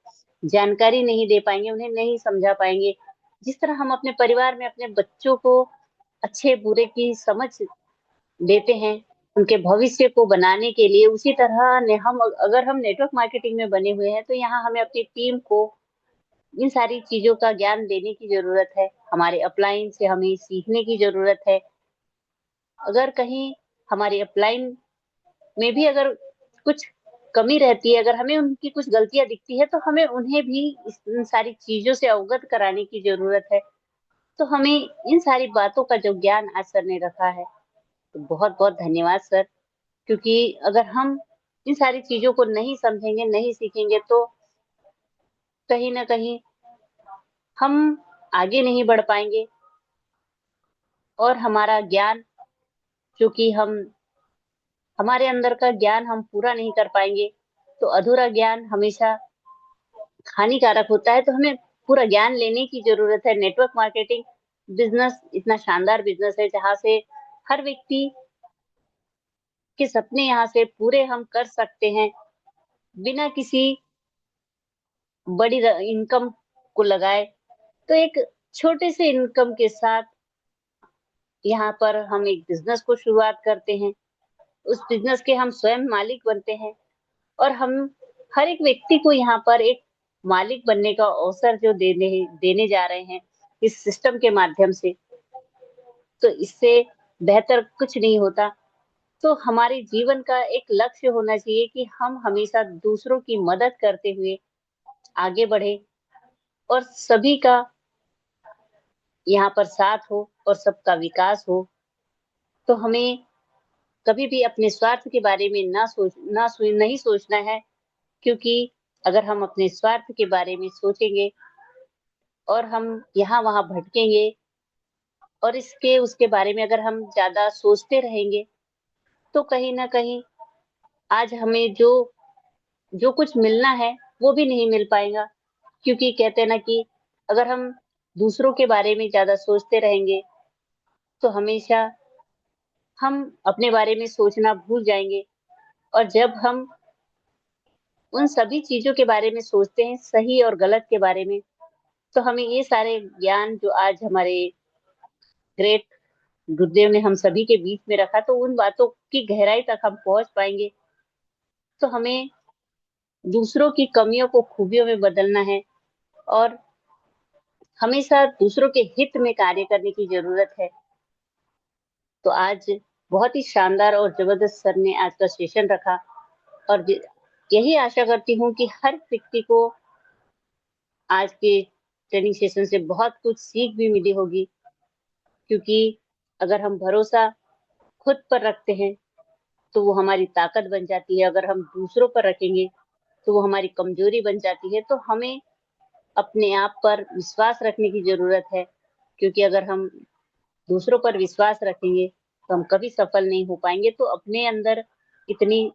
जानकारी नहीं दे पाएंगे, उन्हें नहीं समझा पाएंगे। जिस तरह हम अपने परिवार में अपने बच्चों को अच्छे बुरे की समझ देते हैं उनके भविष्य को बनाने के लिए, उसी तरह ने हम अगर हम नेटवर्क मार्केटिंग में बने हुए हैं तो यहाँ हमें अपनी टीम को इन सारी चीजों का ज्ञान देने की जरूरत है। हमारे अपलाइन से हमें सीखने की जरूरत है। अगर कहीं हमारे अपलाइन में भी अगर कुछ कमी रहती है, अगर हमें उनकी कुछ गलतियां दिखती है तो हमें उन्हें भी इन सारी चीजों से अवगत कराने की जरूरत है। तो हमें इन सारी बातों का जो ज्ञान आज सर ने रखा है, तो बहुत बहुत धन्यवाद सर। क्योंकि अगर हम इन सारी चीजों को नहीं समझेंगे, नहीं सीखेंगे तो कहीं ना कहीं हम आगे नहीं बढ़ पाएंगे और हमारा ज्ञान जो कि हम हमारे अंदर का ज्ञान हम पूरा नहीं कर पाएंगे। तो अधूरा ज्ञान हमेशा हानिकारक होता है। तो हमें पूरा ज्ञान लेने की जरूरत है। नेटवर्क मार्केटिंग बिजनेस इतना शानदार बिजनेस है जहां से हर व्यक्ति के सपने यहाँ से पूरे हम कर सकते हैं बिना किसी बड़ी इनकम को लगाए। तो एक छोटे से इनकम के साथ यहाँ पर हम एक बिजनेस को शुरुआत करते हैं, उस बिजनेस के हम स्वयं मालिक बनते हैं और हम हर एक व्यक्ति को यहाँ पर एक मालिक बनने का अवसर जो देने जा रहे हैं इस सिस्टम के माध्यम से, तो इससे बेहतर कुछ नहीं होता। तो हमारे जीवन का एक लक्ष्य होना चाहिए कि हम हमेशा दूसरों की मदद करते हुए आगे बढ़े और सभी का यहाँ पर साथ हो और सबका विकास हो। तो हमें कभी भी अपने स्वार्थ के बारे में नहीं सोचना है, क्योंकि अगर हम अपने स्वार्थ के बारे में सोचेंगे और हम यहाँ वहां भटकेंगे और इसके उसके बारे में अगर हम ज्यादा सोचते रहेंगे तो कहीं ना कहीं आज हमें जो जो कुछ मिलना है वो भी नहीं मिल पाएगा। क्योंकि कहते हैं ना कि अगर हम दूसरों के बारे में ज्यादा सोचते रहेंगे तो हमेशा हम अपने बारे में सोचना भूल जाएंगे। और जब हम उन सभी चीजों के बारे में सोचते हैं, सही और गलत के बारे में, तो हमें ये सारे ज्ञान जो आज हमारे ग्रेट गुरुदेव ने हम सभी के बीच में रखा, तो उन बातों की गहराई तक हम पहुंच पाएंगे। तो हमें दूसरों की कमियों को खूबियों में बदलना है और हमेशा दूसरों के हित में कार्य करने की जरूरत है। तो आज बहुत ही शानदार और जबरदस्त सर ने आज का सेशन रखा और यही आशा करती हूँ कि हर व्यक्ति को आज के ट्रेनिंग सेशन से बहुत कुछ सीख भी मिली होगी। क्योंकि अगर हम भरोसा खुद पर रखते हैं तो वो हमारी ताकत बन जाती है, अगर हम दूसरों पर रखेंगे तो वो हमारी कमजोरी बन जाती है। तो हमें अपने आप पर विश्वास रखने की जरूरत है, क्योंकि अगर हम दूसरों पर विश्वास रखेंगे तो हम कभी सफल नहीं हो पाएंगे। तो अपने अंदर इतनी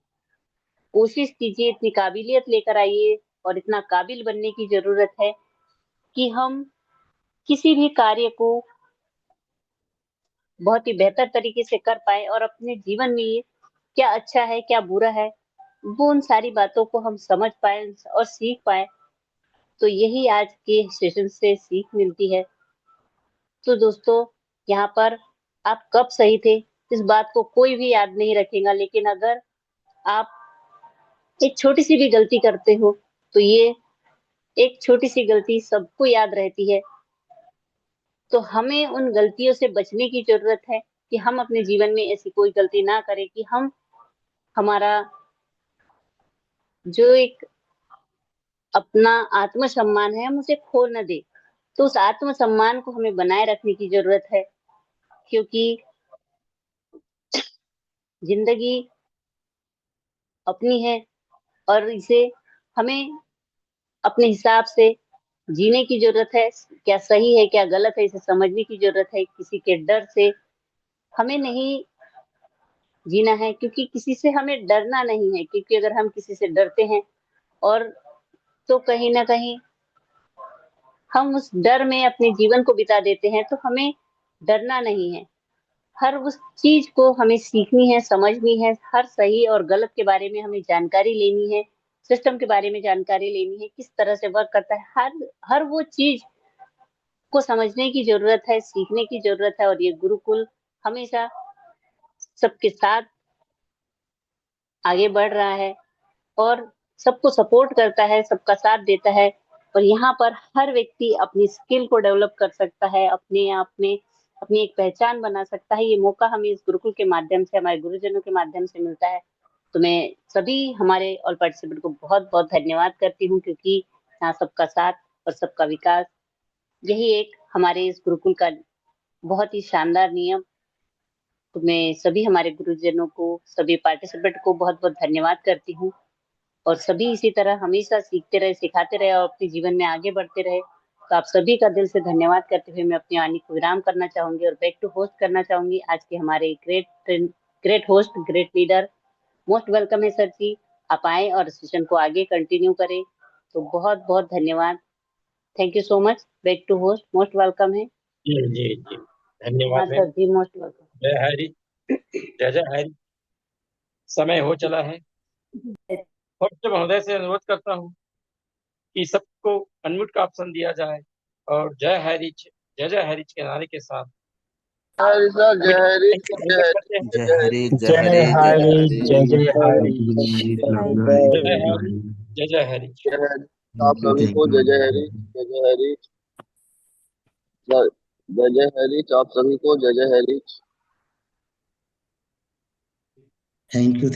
कोशिश कीजिए, इतनी काबिलियत लेकर आइए और इतना काबिल बनने की जरूरत है कि हम किसी भी कार्य को बहुत ही बेहतर तरीके से कर पाए और अपने जीवन में ये क्या अच्छा है क्या बुरा है वो उन सारी बातों को हम समझ पाए और सीख पाए। तो यही आज के सेशन से सीख मिलती है। तो दोस्तों, यहाँ पर आप कब सही थे इस बात को कोई भी याद नहीं रखेगा, लेकिन अगर आप एक छोटी सी भी गलती करते हो तो ये एक छोटी सी गलती सबको याद रहती है। तो हमें उन गलतियों से बचने की जरूरत है कि हम अपने जीवन में ऐसी कोई गलती ना करें कि हम हमारा जो एक अपना आत्मसम्मान है हम उसे खो न दे। तो उस आत्मसम्मान को हमें बनाए रखने की जरूरत है, क्योंकि जिंदगी अपनी है और इसे हमें अपने हिसाब से जीने की जरूरत है। क्या सही है क्या गलत है इसे समझने की जरूरत है। किसी के डर से हमें नहीं जीना है, क्योंकि किसी से हमें डरना नहीं है। क्योंकि अगर हम किसी से डरते हैं और तो कहीं ना कहीं हम उस डर में अपने जीवन को बिता देते हैं। तो हमें डरना नहीं है, हर उस चीज को हमें सीखनी है, समझनी है, हर सही और गलत के बारे में हमें जानकारी लेनी है, सिस्टम के बारे में जानकारी लेनी है, किस तरह से वर्क करता है, हर वो चीज को समझने की जरूरत है, सीखने की जरूरत है। और ये गुरुकुल हमेशा सबके साथ आगे बढ़ रहा है और सबको सपोर्ट करता है, सबका साथ देता है। और यहाँ पर हर व्यक्ति अपनी स्किल को डेवलप कर सकता है, अपने आप में अपनी एक पहचान बना सकता है। ये मौका हमें इस गुरुकुल के माध्यम से, हमारे गुरुजनों के माध्यम से मिलता है। तो मैं सभी हमारे ऑल पार्टिसिपेंट को बहुत बहुत धन्यवाद करती हूँ, क्योंकि यहाँ सबका साथ और सबका विकास, यही एक हमारे इस गुरुकुल का बहुत ही शानदार नियम। तो मैं सभी हमारे गुरुजनों को, सभी पार्टिसिपेंट को बहुत बहुत धन्यवाद करती हूँ। और सभी इसी तरह हमेशा सीखते रहे, सिखाते रहे और अपने जीवन में आगे बढ़ते रहे। तो आप सभी का दिल से धन्यवाद करते हुए मैं अपनी वाणी को विराम करना चाहूंगी और बैक टू होस्ट करना चाहूंगी आज के हमारे great host, great leader. Most welcome है सर जी, आप आए और सेशन को आगे कंटिन्यू करें। तो बहुत बहुत धन्यवाद। Thank you so much. Back to host, most welcome है। जी जी जी, हाँ धन्यवाद सर मैम। जी, मोस्ट वेलकम। जय हरि, जय जय हरि। समय हो चला है और महोदय से अनुरोध करता हूँ कि सबको अनम्यूट का ऑप्शन दिया जाए और जय हरिच, जय जय हरिच के नारे के साथ हरि सर, जय हरि, अनुमत करते हैं। जय हरि, जय जय हरि, जय हरि, जय जय हरि। जय हरि, जय जय हरिच। जय हरि। आप सभी को जय जय हरि, जय जय हरि, जय जय हरि। आप सभी को जय जय हरि। Thank you.